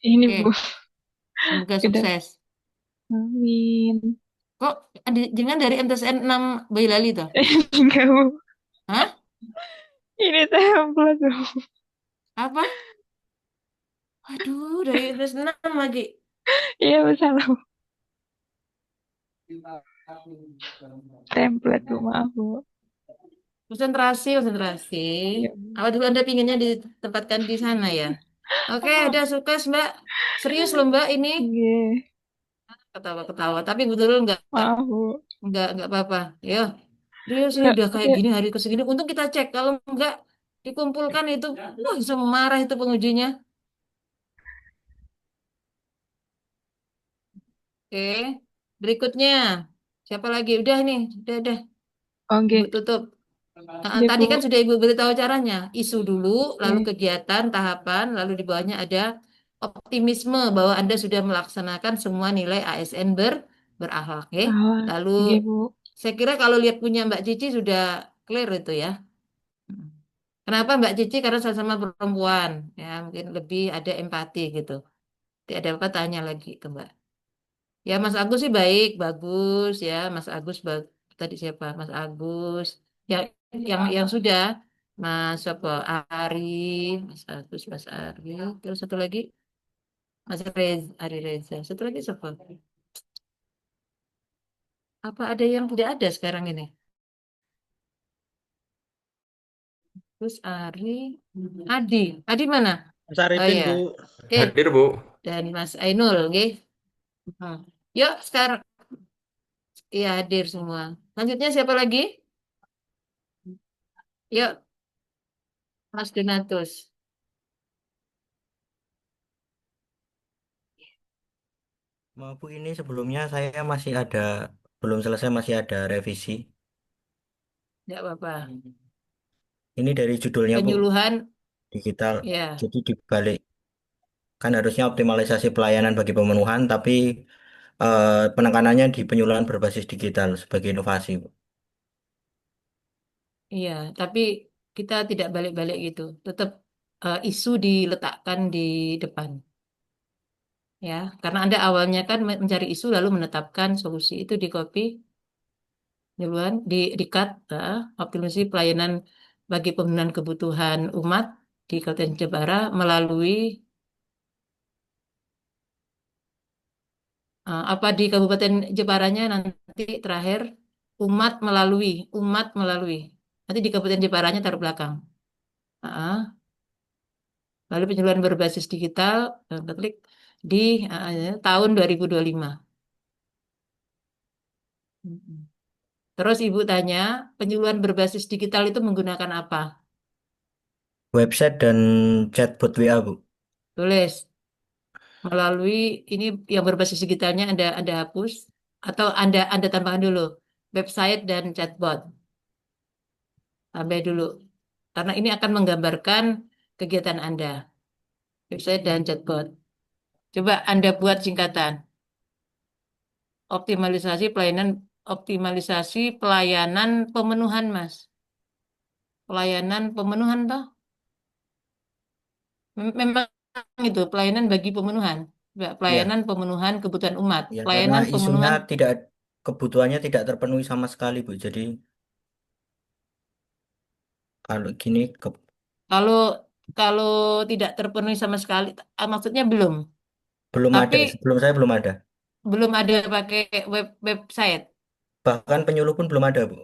Ini, Bu. oke. Semoga Udah. sukses. Amin. Kok jangan dari MTSN 6 Bailali toh? Enggak, Bu. Hah? Ini template, Bu. Apa? Aduh, dari MTSN 6 lagi. Iya, Bu, salah. Template, Bu. Maaf, Bu. Konsentrasi, konsentrasi. Iya. Apa dulu Anda pinginnya ditempatkan di sana ya? Oke, Oh, udah sukses Mbak. Serius loh Mbak ini. iya. Ketawa-ketawa. Tapi betul Maaf, Bu. nggak apa-apa. Ya, serius ini Enggak, udah kayak ya. gini hari ke segini. Untung kita cek. Kalau nggak dikumpulkan itu, wah bisa marah itu pengujinya. Oke, berikutnya. Siapa lagi? Udah nih, udah. Ibu Oke. tutup. Iya, Tadi kan Bu. sudah Ibu beritahu caranya. Isu dulu, lalu Oke. kegiatan, tahapan, lalu di bawahnya ada optimisme bahwa Anda sudah melaksanakan semua nilai ASN berakhlak. Ya. Ah, Lalu oke, Bu. saya kira kalau lihat punya Mbak Cici sudah clear itu ya. Kenapa Mbak Cici? Karena sama-sama perempuan. Ya, mungkin lebih ada empati gitu. Tidak ada apa tanya lagi ke Mbak. Ya Mas Agus sih baik, bagus ya. Mas Agus tadi siapa? Mas Agus. Yang yang sudah Mas apa? Ari, Mas Ari. Terus satu lagi Mas Reza, Ari Reza. Satu lagi siapa? Apa ada yang tidak ada sekarang ini? Terus Ari, Adi. Adi mana? Mas Oh Arifin, ya. Bu. Oke. Hadir, Bu. Dan Mas Ainul, oke. Hmm. Yuk sekarang ya hadir semua. Lanjutnya siapa lagi? Yuk Mas Donatus. Maaf Bu, ini sebelumnya saya masih ada, belum selesai, masih ada revisi. Tidak apa-apa. Ini dari judulnya Bu, Penyuluhan, digital. ya. Jadi dibalik, kan harusnya optimalisasi pelayanan bagi pemenuhan, tapi penekanannya di penyuluhan berbasis digital sebagai inovasi Bu. Iya, tapi kita tidak balik-balik gitu. Tetap isu diletakkan di depan, ya. Karena Anda awalnya kan mencari isu lalu menetapkan solusi itu di copy duluan, di cut, optimalisasi pelayanan bagi pemenuhan kebutuhan umat di Kabupaten Jepara melalui apa di Kabupaten Jeparanya nanti terakhir umat melalui nanti di Kabupaten Jeparanya taruh belakang. Ah, lalu penyaluran berbasis digital klik di tahun 2025. Mm-mm. Terus Ibu tanya, penyaluran berbasis digital itu menggunakan apa? Website dan chatbot WA, Bu. Tulis melalui ini yang berbasis digitalnya Anda hapus atau Anda tambahkan dulu website dan chatbot. Tambah dulu. Karena ini akan menggambarkan kegiatan Anda, website dan chatbot. Coba Anda buat singkatan. Optimalisasi pelayanan pemenuhan, Mas. Pelayanan pemenuhan toh? Memang itu pelayanan bagi pemenuhan. Coba, Ya, pelayanan pemenuhan kebutuhan umat. ya karena Pelayanan isunya pemenuhan tidak kebutuhannya tidak terpenuhi sama sekali, Bu. Jadi kalau gini kalau kalau tidak terpenuhi sama sekali, maksudnya belum. belum ada. Tapi Sebelum saya belum ada. belum ada pakai website. Bahkan penyuluh pun belum ada, Bu.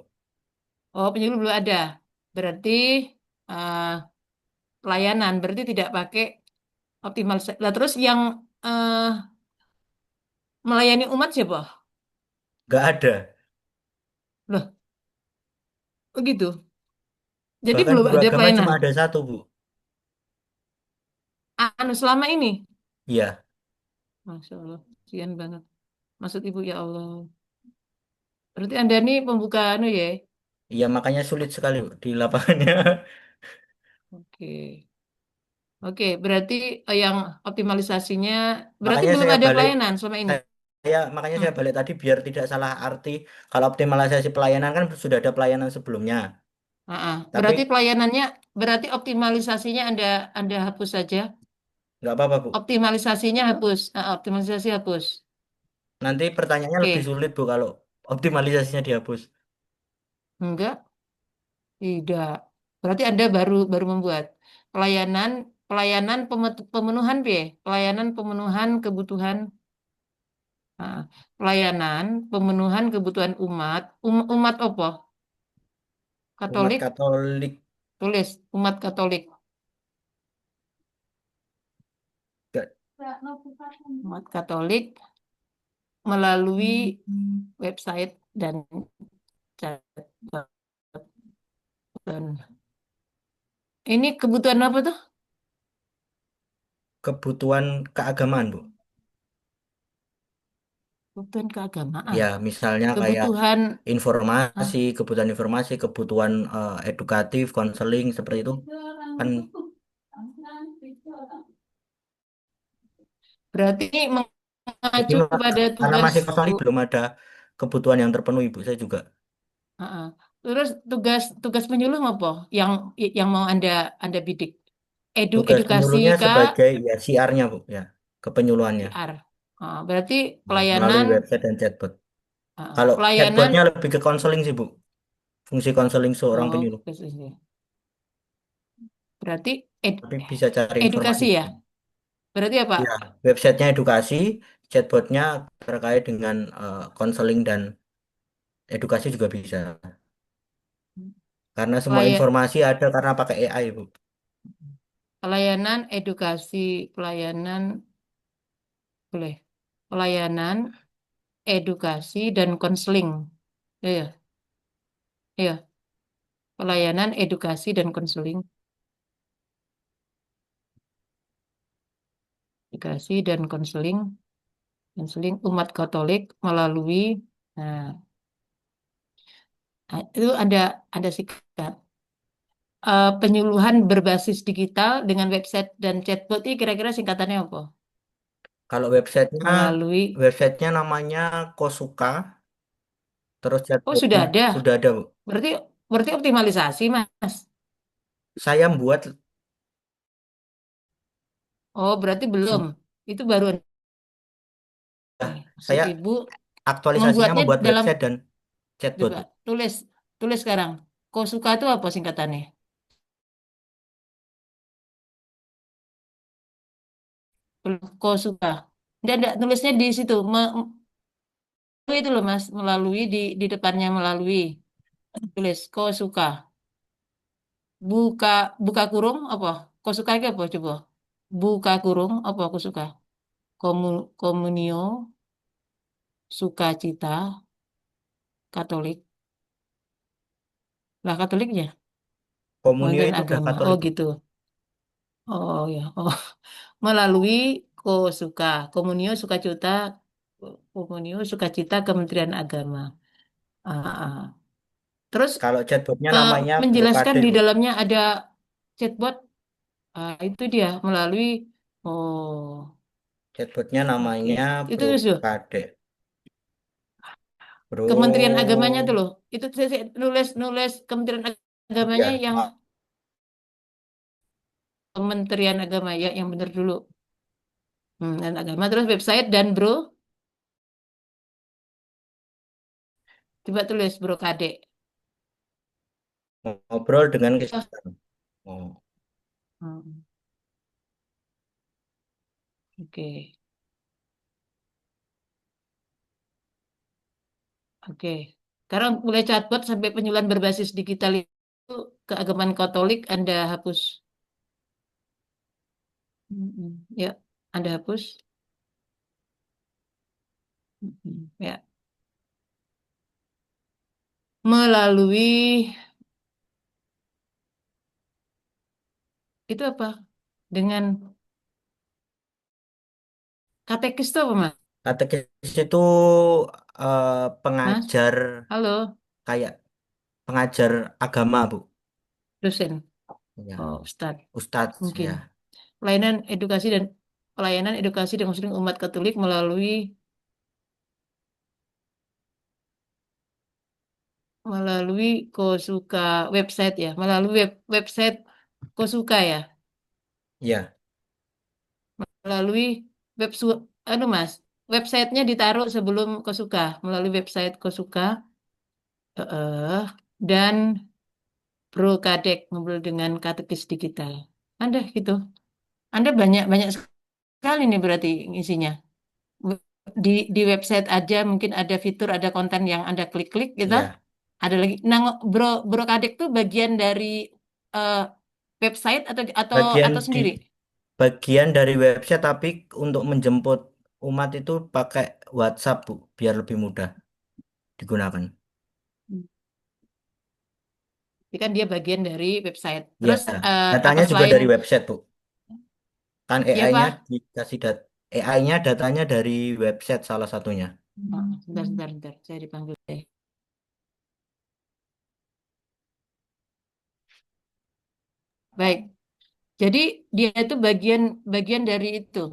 Oh, penyuluh belum ada. Berarti eh, pelayanan berarti tidak pakai optimalisasi. Lah terus yang eh, melayani umat siapa? Nggak ada. Loh, begitu. Jadi Bahkan belum guru ada agama cuma pelayanan. ada satu, Bu. Selama ini. Iya, Masya Allah, kasihan banget. Maksud Ibu ya Allah. Berarti Anda ini pembuka anu ya. iya makanya sulit sekali, Bu, di lapangannya. Oke. Oke, berarti yang optimalisasinya berarti Makanya belum saya ada balik pelayanan selama ini. makanya Hmm. saya balik tadi biar tidak salah arti. Kalau optimalisasi pelayanan kan sudah ada pelayanan sebelumnya. Berarti Tapi pelayanannya, berarti optimalisasinya Anda hapus saja. nggak apa-apa, Bu. Optimalisasinya hapus. Optimalisasi hapus. Nanti pertanyaannya lebih Oke, sulit, Bu, kalau optimalisasinya dihapus. enggak, tidak. Berarti Anda baru baru membuat pelayanan pelayanan pemenuhan P, pelayanan pemenuhan kebutuhan ah, pelayanan pemenuhan kebutuhan umat. Umat apa? Umat Katolik, Katolik tulis umat Katolik. nggak- Umat Katolik melalui website dan chat. Ini kebutuhan apa tuh? kebutuhan keagamaan, Bu. Kebutuhan keagamaan. Ya, misalnya kayak Kebutuhan informasi, ah, kebutuhan edukatif, konseling seperti itu kan. berarti Jadi mengacu kepada karena tugas masih kosong ini belum ada kebutuhan yang terpenuhi, Bu. Saya juga. ah, ah. Terus tugas tugas penyuluh apa? Yang mau Anda bidik? Tugas Edukasi penyuluhnya kah? sebagai ya CR-nya, Bu, ya, kepenyuluhannya. PR. Berarti Ya, melalui pelayanan website dan chatbot. Kalau pelayanan chatbotnya lebih ke konseling sih, Bu. Fungsi konseling seorang penyuluh. berarti Tapi bisa cari informasi. edukasi ya. Berarti apa? Ya, websitenya edukasi, chatbotnya terkait dengan konseling dan edukasi juga bisa. Karena semua Pelaya- informasi ada karena pakai AI, Bu. Pelayanan edukasi, pelayanan boleh. Pelayanan edukasi dan konseling. Iya, iya. Pelayanan edukasi dan konseling. Edukasi dan konseling. Konseling umat Katolik melalui nah, itu ada sikat. Penyuluhan berbasis digital dengan website dan chatbot ini kira-kira singkatannya apa? Kalau websitenya, Melalui namanya Kosuka, terus sudah chatbotnya ada. sudah ada, Bu. Berarti berarti optimalisasi, Mas. Saya buat Oh, berarti belum. sudah, Itu baru nih. Maksud saya Ibu aktualisasinya membuatnya membuat dalam website dan chatbot, coba Bu. tulis tulis sekarang. Kosuka itu apa singkatannya? Kosuka. Enggak, tulisnya di situ. Itu loh Mas, melalui di depannya melalui. Tulis Kosuka. Buka buka kurung apa? Kosuka itu apa coba? Buka kurung apa Kosuka? Komunio, sukacita, Katolik. Lah Katoliknya, Komunio Kementerian itu udah Agama. Oh Katolik, Bu. gitu. Oh ya. Oh, melalui Kosuka, Komunio Sukacita, Komunio Sukacita Kementerian Agama. Ah, ah. Terus Kalau chatbotnya namanya menjelaskan Brokade, di Bu. dalamnya ada chatbot. Itu dia melalui. Oh, Chatbotnya oke. namanya Itu terus loh. Brokade. Kementerian Agamanya tuh Bro, loh. Itu saya nulis nulis Kementerian Agamanya iya, yang Kementerian Agama ya yang benar dulu. Dan agama terus website dan bro. Coba tulis bro Kade. ngobrol dengan Oh, Kristen. Oh, hmm, oke. Oke. Sekarang mulai chatbot sampai penyuluhan berbasis digital itu keagamaan Katolik Anda hapus. Ya, Anda hapus. Ya. Melalui itu apa? Dengan katekis itu apa, Mas? katekis itu Mas? pengajar Halo, kayak pengajar agama, Bu. dosen. Ya, Oh, Ustadz. Ustadz Mungkin. ya. Pelayanan edukasi dan pelayanan edukasi dan konseling umat Katolik melalui Kosuka website ya, melalui website Kosuka ya, Ya, melalui Mas, websitenya ditaruh sebelum Kosuka, melalui website Kosuka, dan Bro Kadek ngobrol dengan katekis digital. Anda gitu, Anda banyak banyak sekali nih berarti isinya. Di website aja mungkin ada fitur, ada konten yang Anda klik-klik gitu. ya. Ada lagi. Nah, Bro Bro Kadek tuh bagian dari eh, website atau Bagian atau di sendiri? bagian dari website tapi untuk menjemput umat itu pakai WhatsApp, Bu, biar lebih mudah digunakan. Hmm. Jadi kan dia bagian dari website. Ya, Terus apa datanya juga selain dari website, Bu. Kan ya AI-nya Pak? dikasih AI-nya datanya dari website salah satunya. Sebentar, sebentar, sebentar. Saya dipanggil deh. Baik. Jadi dia itu bagian bagian dari itu.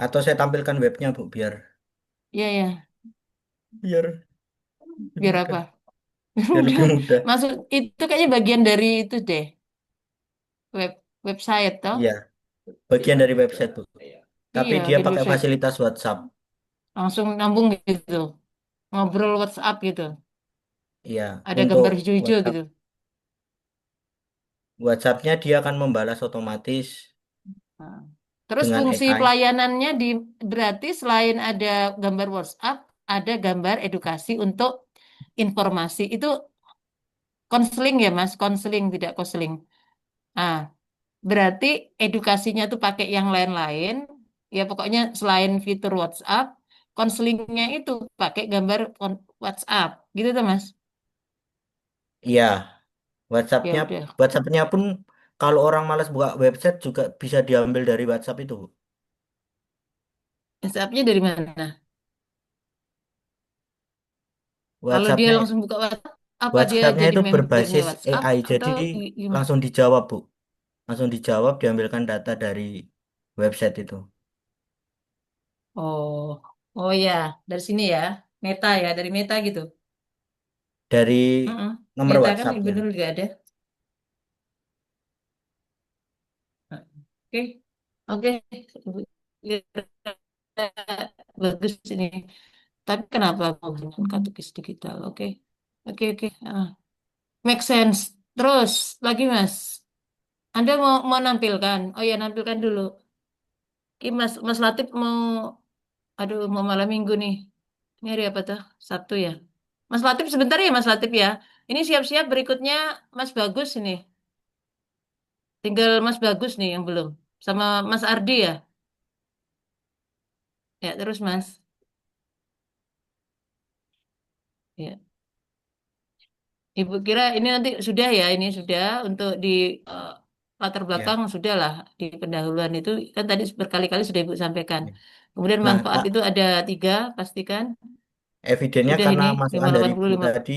Atau saya tampilkan webnya, Bu, biar Ya ya. biar lebih Biar mudah. apa? Biar Udah lebih mudah. masuk itu kayaknya bagian dari itu deh. Website toh. Iya, bagian dari website, Bu. Tapi Iya, dia dari pakai website. fasilitas WhatsApp. Langsung nyambung gitu. Ngobrol WhatsApp gitu. Iya, Ada untuk gambar hijau-hijau WhatsApp. gitu. WhatsApp-nya dia akan membalas otomatis Nah. Terus dengan fungsi AI. pelayanannya berarti selain ada gambar WhatsApp, ada gambar edukasi untuk informasi. Itu konseling ya Mas, konseling tidak konseling. Ah, berarti edukasinya tuh pakai yang lain-lain. Ya pokoknya selain fitur WhatsApp, konselingnya itu pakai gambar WhatsApp. Gitu tuh Mas. Iya, Ya WhatsApp-nya udah. WhatsApp-nya pun kalau orang malas buka website juga bisa diambil dari WhatsApp itu, Bu. WhatsApp-nya dari mana? Kalau dia WhatsApp-nya langsung buka WhatsApp, apa dia WhatsApp-nya jadi itu membernya berbasis WhatsApp AI, atau jadi gimana? langsung dijawab, Bu. Langsung dijawab, diambilkan data dari website itu. Oh, oh ya, dari sini ya, Meta ya, dari Meta gitu. Dari Mm-mm. nomor Nyatakan Ibu WhatsAppnya. Nurul juga ada. Oke, oke. Ibu kira bagus ini. Tapi kenapa menggunakan katekis digital? Oke, oke, oke. Make sense. Terus lagi Mas, Anda mau nampilkan? Oh ya, nampilkan dulu. Ini Mas Latif mau, aduh, mau malam minggu nih. Ini hari apa tuh? Sabtu ya. Mas Latif sebentar ya Mas Latif ya. Ini siap-siap berikutnya Mas Bagus ini. Tinggal Mas Bagus nih yang belum. Sama Mas Ardi ya. Ya, terus Mas. Ya. Ibu kira ini nanti sudah ya, ini sudah untuk di eh, latar belakang Ya. sudah lah di pendahuluan itu kan tadi berkali-kali sudah Ibu sampaikan. Ya. Kemudian Nah, manfaat Kak, itu ada tiga, pastikan evidennya sudah karena ini masukan dari 580 Ibu tadi,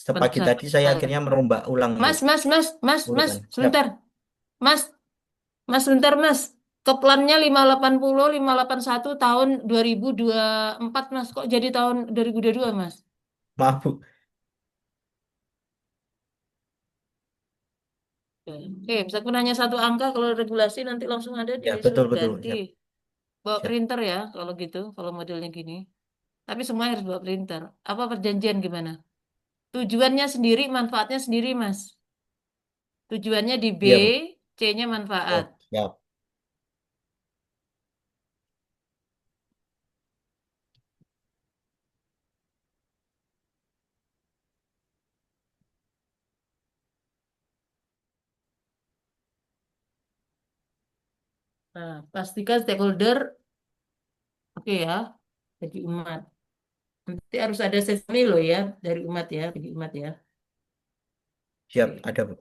sepagi 581. tadi saya akhirnya merombak ulang, Bu, Mas, urutan. Siap, sebentar. Mas, Mas sebentar Mas. Ke plannya 580 581 tahun 2024 Mas. Kok jadi tahun 2022 Mas? maaf, Bu. Oke, meskipun hanya satu angka kalau regulasi nanti langsung ada Ya, betul, disuruh betul. ganti. Siap, Bawa siap. printer ya kalau gitu, kalau modelnya gini. Tapi semua harus bawa printer. Apa perjanjian gimana? Tujuannya sendiri, manfaatnya sendiri, Mas. Tujuannya di B, Iya, Bu. C-nya manfaat. Oh, siap. Nah, pastikan stakeholder, oke ya, bagi umat. Nanti harus ada sesame loh ya, dari umat ya, bagi umat ya. Siap, Oke. ada, Bu.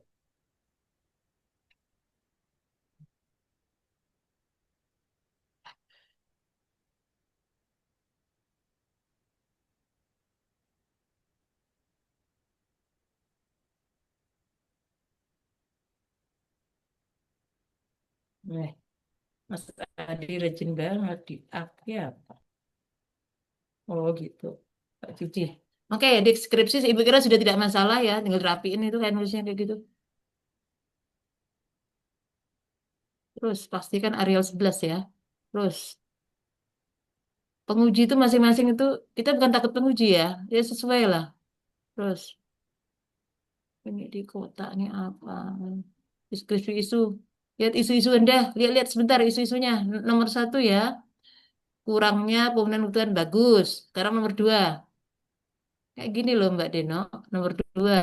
Nih, Mas Adi rajin banget di ya. Oh gitu. Pak Cici. Oke, deskripsi Ibu kira sudah tidak masalah ya, tinggal rapiin itu kayak nulisnya kayak gitu. Terus pastikan Arial 11 ya. Terus penguji itu masing-masing itu kita bukan takut penguji ya, ya sesuai lah. Terus ini di kota ini apa? Deskripsi isu. Lihat isu-isu Anda, lihat-lihat sebentar isu-isunya. Nomor satu ya, kurangnya pemenuhan kebutuhan bagus. Sekarang nomor dua, kayak gini loh Mbak Deno. Nomor dua,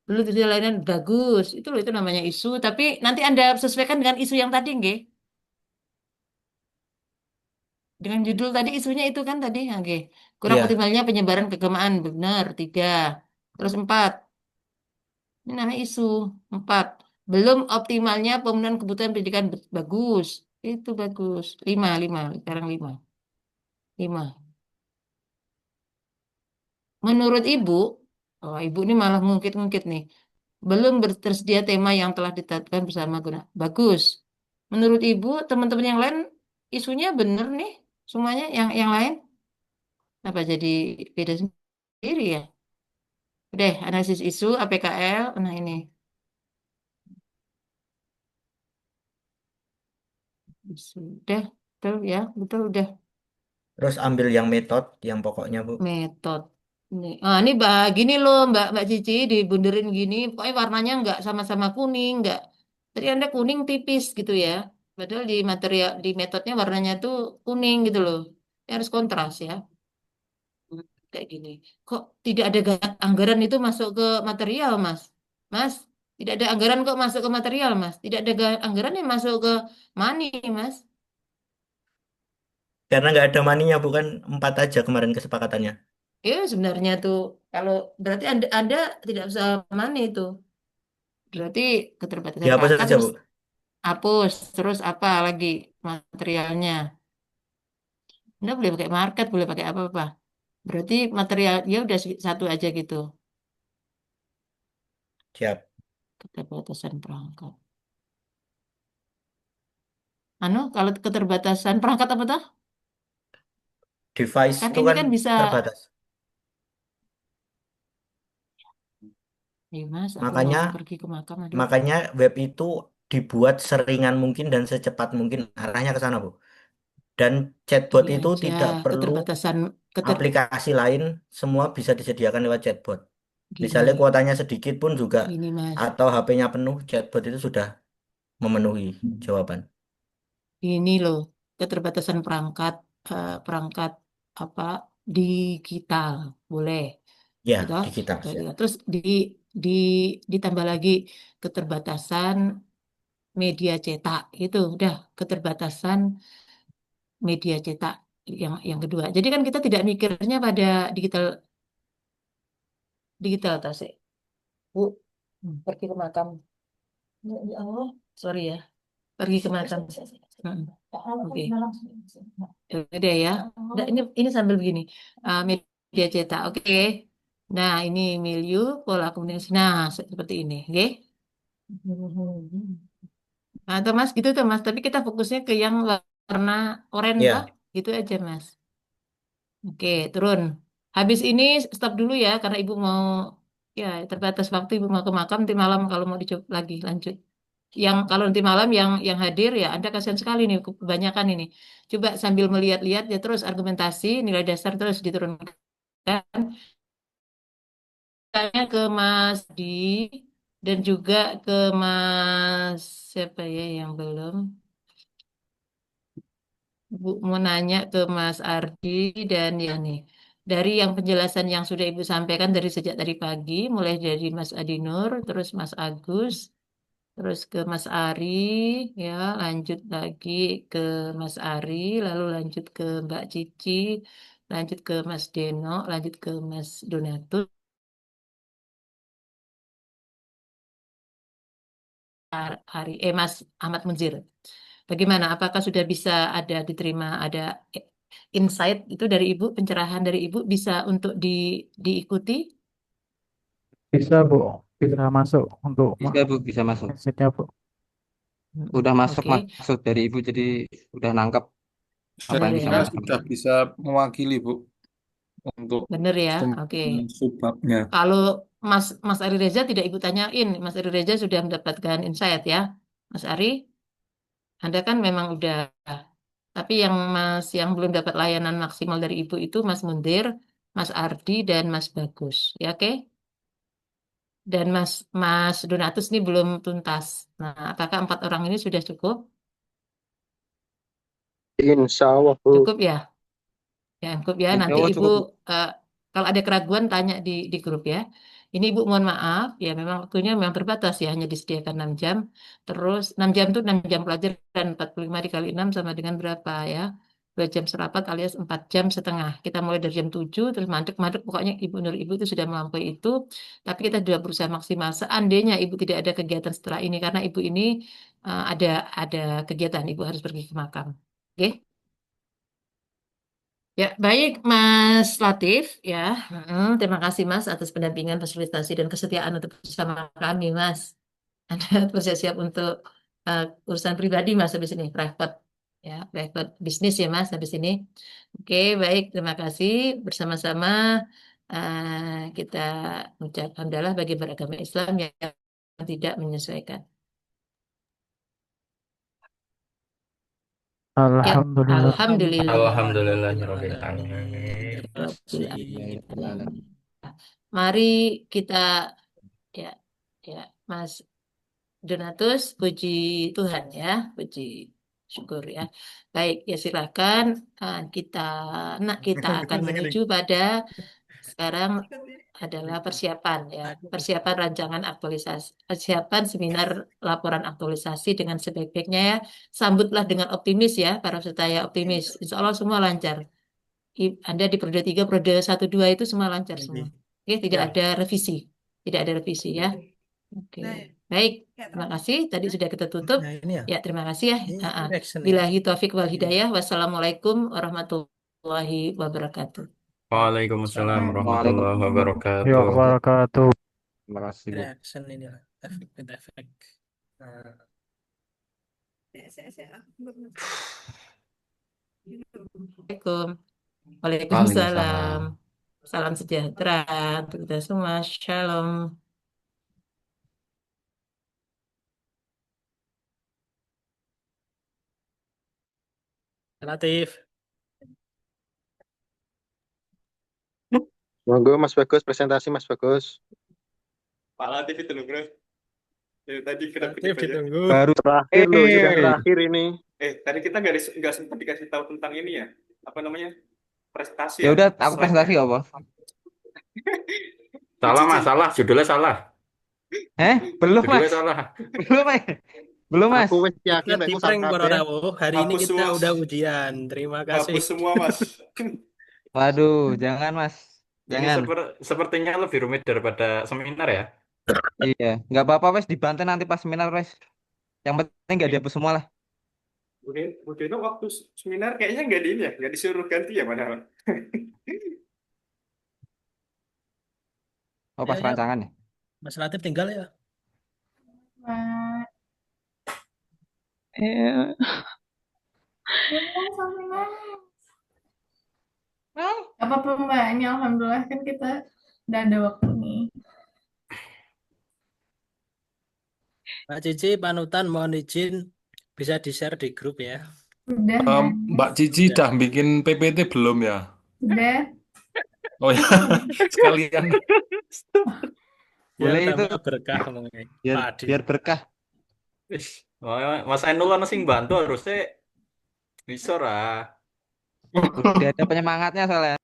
dulu isu lainnya bagus. Itu loh itu namanya isu. Tapi nanti Anda sesuaikan dengan isu yang tadi, nggih. Dengan judul tadi isunya itu kan tadi, oke. Kurang Iya, optimalnya penyebaran keagamaan, benar. Tiga. Terus empat, ini namanya isu. Empat, belum optimalnya pemenuhan kebutuhan pendidikan bagus. Itu bagus. Lima, lima. Sekarang lima. Lima. Menurut Ibu, oh Ibu ini malah ngungkit-ngungkit nih. Belum tersedia tema yang telah ditetapkan bersama guna. Bagus. Menurut Ibu, teman-teman yang lain isunya benar nih. Semuanya yang lain. Apa jadi beda sendiri ya? Udah, analisis isu, APKL. Nah ini. Isu. Udah, betul ya. Betul, udah. terus ambil yang metode, yang pokoknya, Bu. Metode. Ini gini loh Mbak Mbak Cici dibunderin gini, pokoknya warnanya nggak sama-sama kuning, nggak. Tadi Anda kuning tipis gitu ya. Padahal di material di metodenya warnanya tuh kuning gitu loh. Ya, harus kontras ya. Kayak gini. Kok tidak ada anggaran itu masuk ke material, Mas? Mas, tidak ada anggaran kok masuk ke material, Mas. Tidak ada anggaran yang masuk ke money, Mas. Karena nggak ada maninya, bukan 4 aja kemarin kesepakatannya. Ya sebenarnya tuh kalau berarti Anda tidak bisa money itu. Berarti keterbatasan Dihapus perangkat saja, terus Bu. hapus, terus apa lagi materialnya? Anda boleh pakai market, boleh pakai apa-apa. Berarti material ya udah satu aja gitu. Siap. Keterbatasan perangkat. Kalau keterbatasan perangkat apa tuh? Device Kan itu ini kan kan bisa terbatas. Iya Mas, aku Makanya mau pergi ke makam. Aduh. makanya web itu dibuat seringan mungkin dan secepat mungkin arahnya ke sana, Bu. Dan chatbot Ini itu aja tidak perlu keterbatasan keter aplikasi lain, semua bisa disediakan lewat chatbot. Misalnya gini, kuotanya sedikit pun juga gini Mas. atau HP-nya penuh, chatbot itu sudah memenuhi jawaban. Ini loh keterbatasan perangkat apa digital boleh Ya, gitu. digital Kayak ya. gitu. Terus di ditambah lagi keterbatasan media cetak itu udah keterbatasan media cetak yang kedua. Jadi kan kita tidak mikirnya pada digital digital tas ya. Bu, pergi ke makam. Ya Allah, sorry ya. Pergi ke makam. Oke. Udah ya. Udah, ini sambil begini. Media cetak. Oke. Nah, ini milieu pola komunikasi. Nah, seperti ini, oke? Nah, Mas gitu tuh Mas. Tapi kita fokusnya ke yang warna oranye toh. Ya, Gitu aja Mas. Oke, turun. Habis ini stop dulu ya karena Ibu mau ya terbatas waktu Ibu mau ke makam nanti malam kalau mau dicoba lagi lanjut. Yang kalau nanti malam yang hadir ya Anda kasihan sekali nih kebanyakan ini. Coba sambil melihat-lihat ya terus argumentasi nilai dasar terus diturunkan. Tanya ke Mas Di dan juga ke Mas siapa ya yang belum. Bu mau nanya ke Mas Ardi dan ya nih dari yang penjelasan yang sudah Ibu sampaikan dari sejak tadi pagi mulai dari Mas Adinur terus Mas Agus terus ke Mas Ari ya lanjut lagi ke Mas Ari lalu lanjut ke Mbak Cici lanjut ke Mas Deno lanjut ke Mas Donatus Ari Mas Ahmad Munzir. Bagaimana? Apakah sudah bisa ada diterima ada insight itu dari Ibu, pencerahan dari Ibu bisa untuk diikuti? Bisa Bu, bisa masuk untuk Bisa Bu, bisa masuk. exitnya Bu. Udah masuk Oke, masuk dari Ibu, jadi udah nangkep apa benar yang ya. Saya disampaikan. sudah bisa mewakili, Bu, untuk Benar ya. Oke. semua subbabnya. Kalau Mas Ari Reza tidak Ibu tanyain, Mas Ari Reza sudah mendapatkan insight ya. Mas Ari, Anda kan memang udah tapi yang belum dapat layanan maksimal dari Ibu itu Mas Mundir, Mas Ardi dan Mas Bagus. Ya, oke? Dan Mas Donatus ini belum tuntas. Nah, apakah 4 orang ini sudah cukup? Insya Allah, Bu. Cukup ya? Ya, cukup ya. Insya Nanti Allah Ibu cukup Bu. eh, kalau ada keraguan tanya di grup ya. Ini Ibu mohon maaf, ya memang waktunya memang terbatas ya, hanya disediakan 6 jam. Terus 6 jam itu 6 jam pelajaran, 45 dikali 6 sama dengan berapa ya? 2 jam serapat alias 4 jam setengah. Kita mulai dari jam 7, terus mandek-mandek. Pokoknya Ibu Nur Ibu itu sudah melampaui itu. Tapi kita sudah berusaha maksimal. Seandainya Ibu tidak ada kegiatan setelah ini, karena Ibu ini ada kegiatan, Ibu harus pergi ke makam. Oke? Ya, baik Mas Latif ya. Terima kasih Mas atas pendampingan, fasilitasi dan kesetiaan untuk bersama kami Mas. Anda bersiap-siap untuk urusan pribadi Mas habis ini, private ya, private bisnis ya Mas habis ini. Oke, baik, terima kasih bersama-sama kita mengucapkan hamdalah bagi beragama Islam yang tidak menyesuaikan. Ya, Alhamdulillah. alhamdulillah. Alhamdulillahirabbil Rabbil alamin. alamin. Mari kita ya ya Mas Donatus puji Tuhan ya, puji syukur ya. Baik, ya silakan kita akan menuju pada sekarang adalah persiapan ya, persiapan rancangan aktualisasi, persiapan seminar laporan aktualisasi dengan sebaik-baiknya ya. Sambutlah dengan optimis ya, para peserta ya optimis. Insya Allah semua lancar. Anda di periode 3, periode 1, 2 itu semua lancar semua. Oke, tidak ada revisi. Tidak ada revisi ya. Oke. Baik, terima kasih. Tadi sudah kita tutup. Nah, ini ya, Ya, terima kasih ya. ini action ya. Billahi taufiq wal Ini. hidayah. Wassalamualaikum warahmatullahi wabarakatuh. Waalaikumsalam warahmatullahi Ya wabarakatuh. wabarakatuh. Terima kasih, Ini Bu. action ini lah, efek with efek. Nah, Assalamualaikum. Waalaikumsalam. Waalaikumsalam. Salam sejahtera untuk kita semua. Shalom. Latif. Monggo Mas Bagus, presentasi Mas Bagus. Pak Latif itu loh, bro. Dari tadi Latif kedap-kedip aja. ditunggu. Baru Terakhir loh, sudah terakhir ini. Tadi kita nggak sempat dikasih tahu tentang ini ya. Apa namanya? Prestasi ya ya. udah aku Slide-nya. presentasi apa? Salah Cici. mas, salah. Judulnya salah. Belum Judulnya Mas. salah. Belum Mas. Belum Mas. Aku wis yakin Kita nek di aku salah prank para kabeh. rawuh. Hari ini Hapus kita semua. udah ujian. Terima kasih. Hapus semua, Mas. Waduh, jangan Mas. Ini Jangan. sepertinya lebih rumit daripada seminar ya. Iya, nggak apa-apa wes dibantu nanti pas seminar wes. Yang penting nggak dihapus semua lah. Bu Deno waktu seminar kayaknya nggak di ini ya, nggak disuruh ganti ya padahal. Oh pas Ya, ya. rancangan ya. Mas Latif tinggal ya. Nah, Eh, sampai apa-apa Mbak, ini alhamdulillah kan kita udah ada waktu nih. Pak Cici, panutan mohon izin bisa di-share di grup ya. Udah, Mbak Cici Udah. dah bikin PPT belum ya? udah. Oh ya, sekalian. Biar Boleh itu tambah berkah ngomongnya. biar Padi. biar berkah. Ish, Mas Ainul ono sing bantu harusnya bisa lah. Udah ada penyemangatnya soalnya.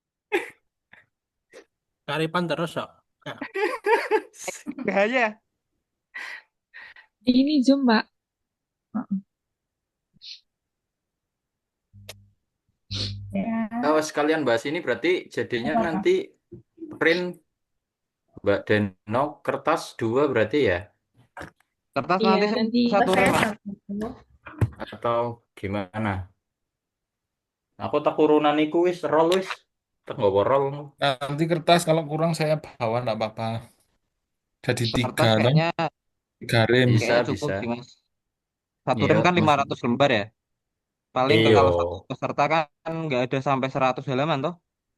Karipan terus kok. Nah, Bahaya. ini Zoom, Mbak. Ya. Kalau sekalian bahas ini berarti jadinya Apa-apa. nanti print Mbak Deno kertas 2 berarti ya? Kertas Iya, nanti nanti satu Saya Mas. satu. Atau gimana? Aku tak urunan iku wis roll wis. Tak nggawa roll. Nanti kertas kalau kurang saya bawa enggak apa-apa. Jadi Kertas 3 toh, kayaknya 3 rem. Bisa, kayaknya cukup bisa. sih Mas. Satu Iya, rem kan Mas. 500 lembar ya. Paling Iya, kalau satu peserta kan nggak ada sampai 100 halaman toh.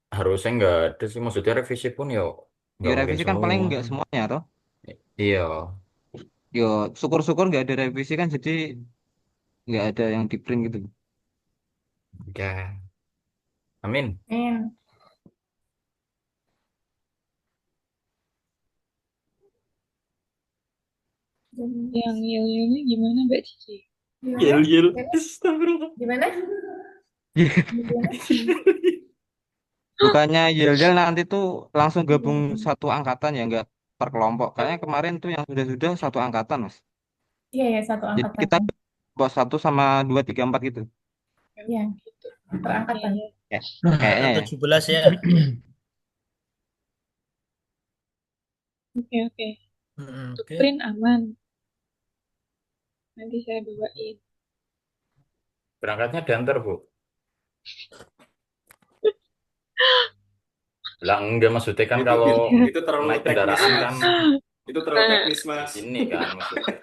harusnya nggak ada sih. Maksudnya revisi pun ya Ya nggak mungkin revisi kan paling semua. nggak semuanya toh. Iya, Yo syukur-syukur nggak ada revisi kan jadi nggak ada yang di print gitu. ya. Amin. Amin. yang yel-yelnya gimana, Mbak Cici? Gimana? Yel. Gimana? Bukannya Yel-Yel nanti tuh langsung gabung satu angkatan ya nggak per kelompok. Kayaknya kemarin tuh yang sudah-sudah satu angkatan Mas. Iya ya, satu Jadi angkatan. kita kelompok 1 sama 2 3 4 gitu. Iya, per angkatan. Ya, kayaknya ya. 17 ya. Oke, oke. Untuk Oke. print aman. Nanti saya bawain. Berangkatnya diantar, Bu. Lah enggak maksudnya kan kalau Itu terlalu naik teknis, kendaraan Mas. kan Itu terlalu teknis, Mas. ini kan maksudnya.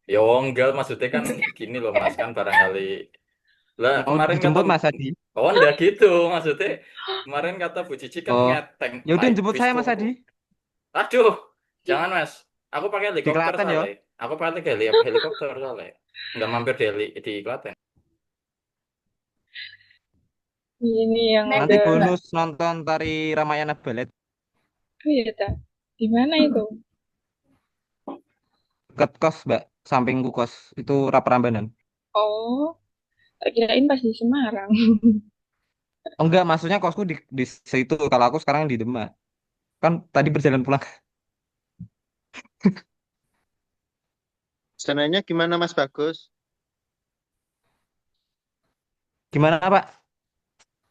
Ya enggak maksudnya kan gini loh Mas kan barangkali. Lah Mau kemarin dijemput kata Mas Adi. oh enggak gitu maksudnya. Kemarin kata Bu Cici kan Oh, ngeteng ya udah naik jemput bis saya tuh. Mas Adi. Aduh, jangan Mas. Aku pakai Di helikopter Klaten ya. soalnya. Aku pakai helikopter soalnya. Enggak mampir di Klaten. Ini yang Naik Nanti ada. bonus nonton tari Ramayana Ballet. Oh iya, Ta. Di mana itu? Dekat kos Mbak, sampingku kos itu Prambanan. Oh, tak kirain pas di Semarang. Oh, enggak, maksudnya kosku di situ. Kalau aku sekarang di Demak. Kan tadi berjalan pulang. Senanya gimana Mas Bagus? Gimana Pak?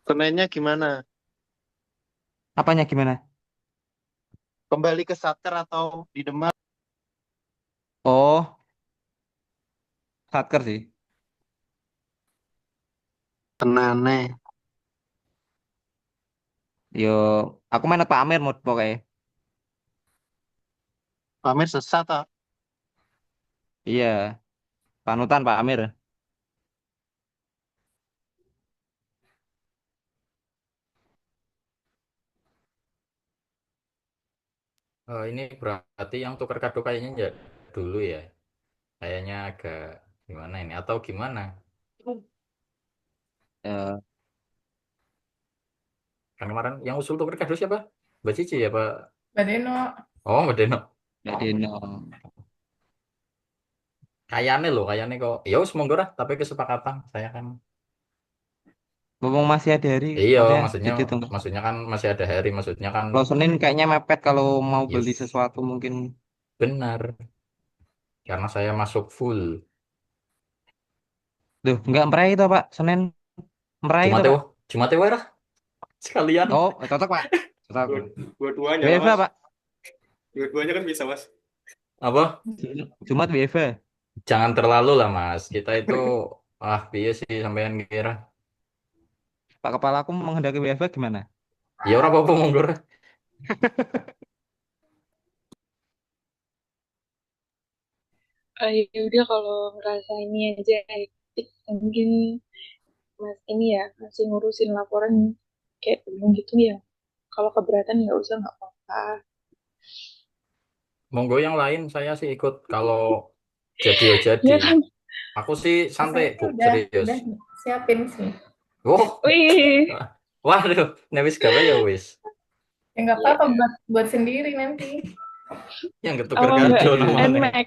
Senanya gimana? Apanya gimana? Kembali ke Satker atau di Demak? Oh, Satker sih. Tenane. Yo, aku main Pak Amir mod pokoknya. Pamir sesat tak? Iya, panutan Pak Amir. Oh, ini berarti yang tukar kado kayaknya ya dulu ya. Kayaknya agak gimana ini atau gimana? Ya, Kan kemarin yang usul tuker kado siapa? Mbak Cici ya, Pak? Mbak Deno. Oh, Mbak Deno. Mbak Dino. Kayaknya kok. Ya wis monggo lah, tapi kesepakatan saya kan. Mumpung masih ada hari, Iya, maksudnya maksudnya jadi tunggu. maksudnya kan masih ada hari, maksudnya kan Kalau Senin kayaknya mepet kalau mau beli yes, sesuatu mungkin. benar. Karena saya masuk full. Duh, nggak meraih itu Pak. Senin meraih itu Jumatnya, Pak. Jumatnya lah sekalian. Oh, cocok Pak. Cocok. Dua-duanya lah WFA mas. Pak. Dua-duanya kan bisa mas. Apa? Jumat WFA. Jangan terlalu lah, Mas. Kita itu piye sih sampean kira? Pak kepala aku menghendaki WFA gimana? Ya ora apa-apa monggo. Ya udah kalau ngerasa ini aja hektik, mungkin Mas ini ya masih ngurusin laporan kayak belum gitu ya. Kalau keberatan nggak usah, nggak apa-apa. Monggo yang lain saya sih ikut kalau jadi ya jadi. Ya kan? Aku sih santai, Saya Bu, sih serius. udah siapin sih. Wah, Wih, waduh, wis gawe ya wis. Ya nggak apa-apa buat sendiri nanti. Yang ketuker apa Mbak kado namanya. Nmax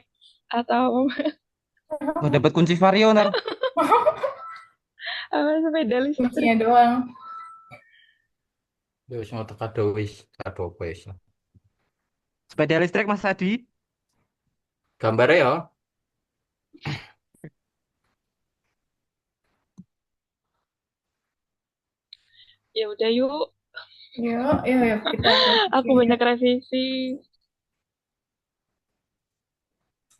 atau Mau dapat kunci vario ntar. apa sepeda listrik? Kuncinya doang. Ya wis mau kado wis, kado apa wis. Sepeda listrik Mas Adi. Gambarnya ya. Ya udah yuk, Yuk kita. aku banyak revisi.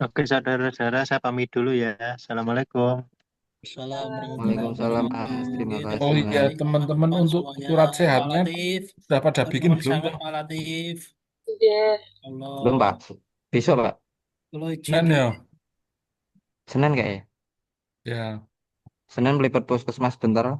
Oke, saudara-saudara, saya pamit dulu ya. Assalamualaikum. Assalamualaikum Waalaikumsalam Mas. warahmatullahi Terima wabarakatuh. Oh kasih iya Mas. teman-teman Teman-teman untuk semuanya, surat Pak sehatnya Latif, sudah pada bikin telepon belum sampai tuh? Pak Latif. Udah. Belum Allah, Pak. Besok Pak. kalau Senin izin ya? Senin kayaknya. Ya. Senin meliput puskesmas bentar.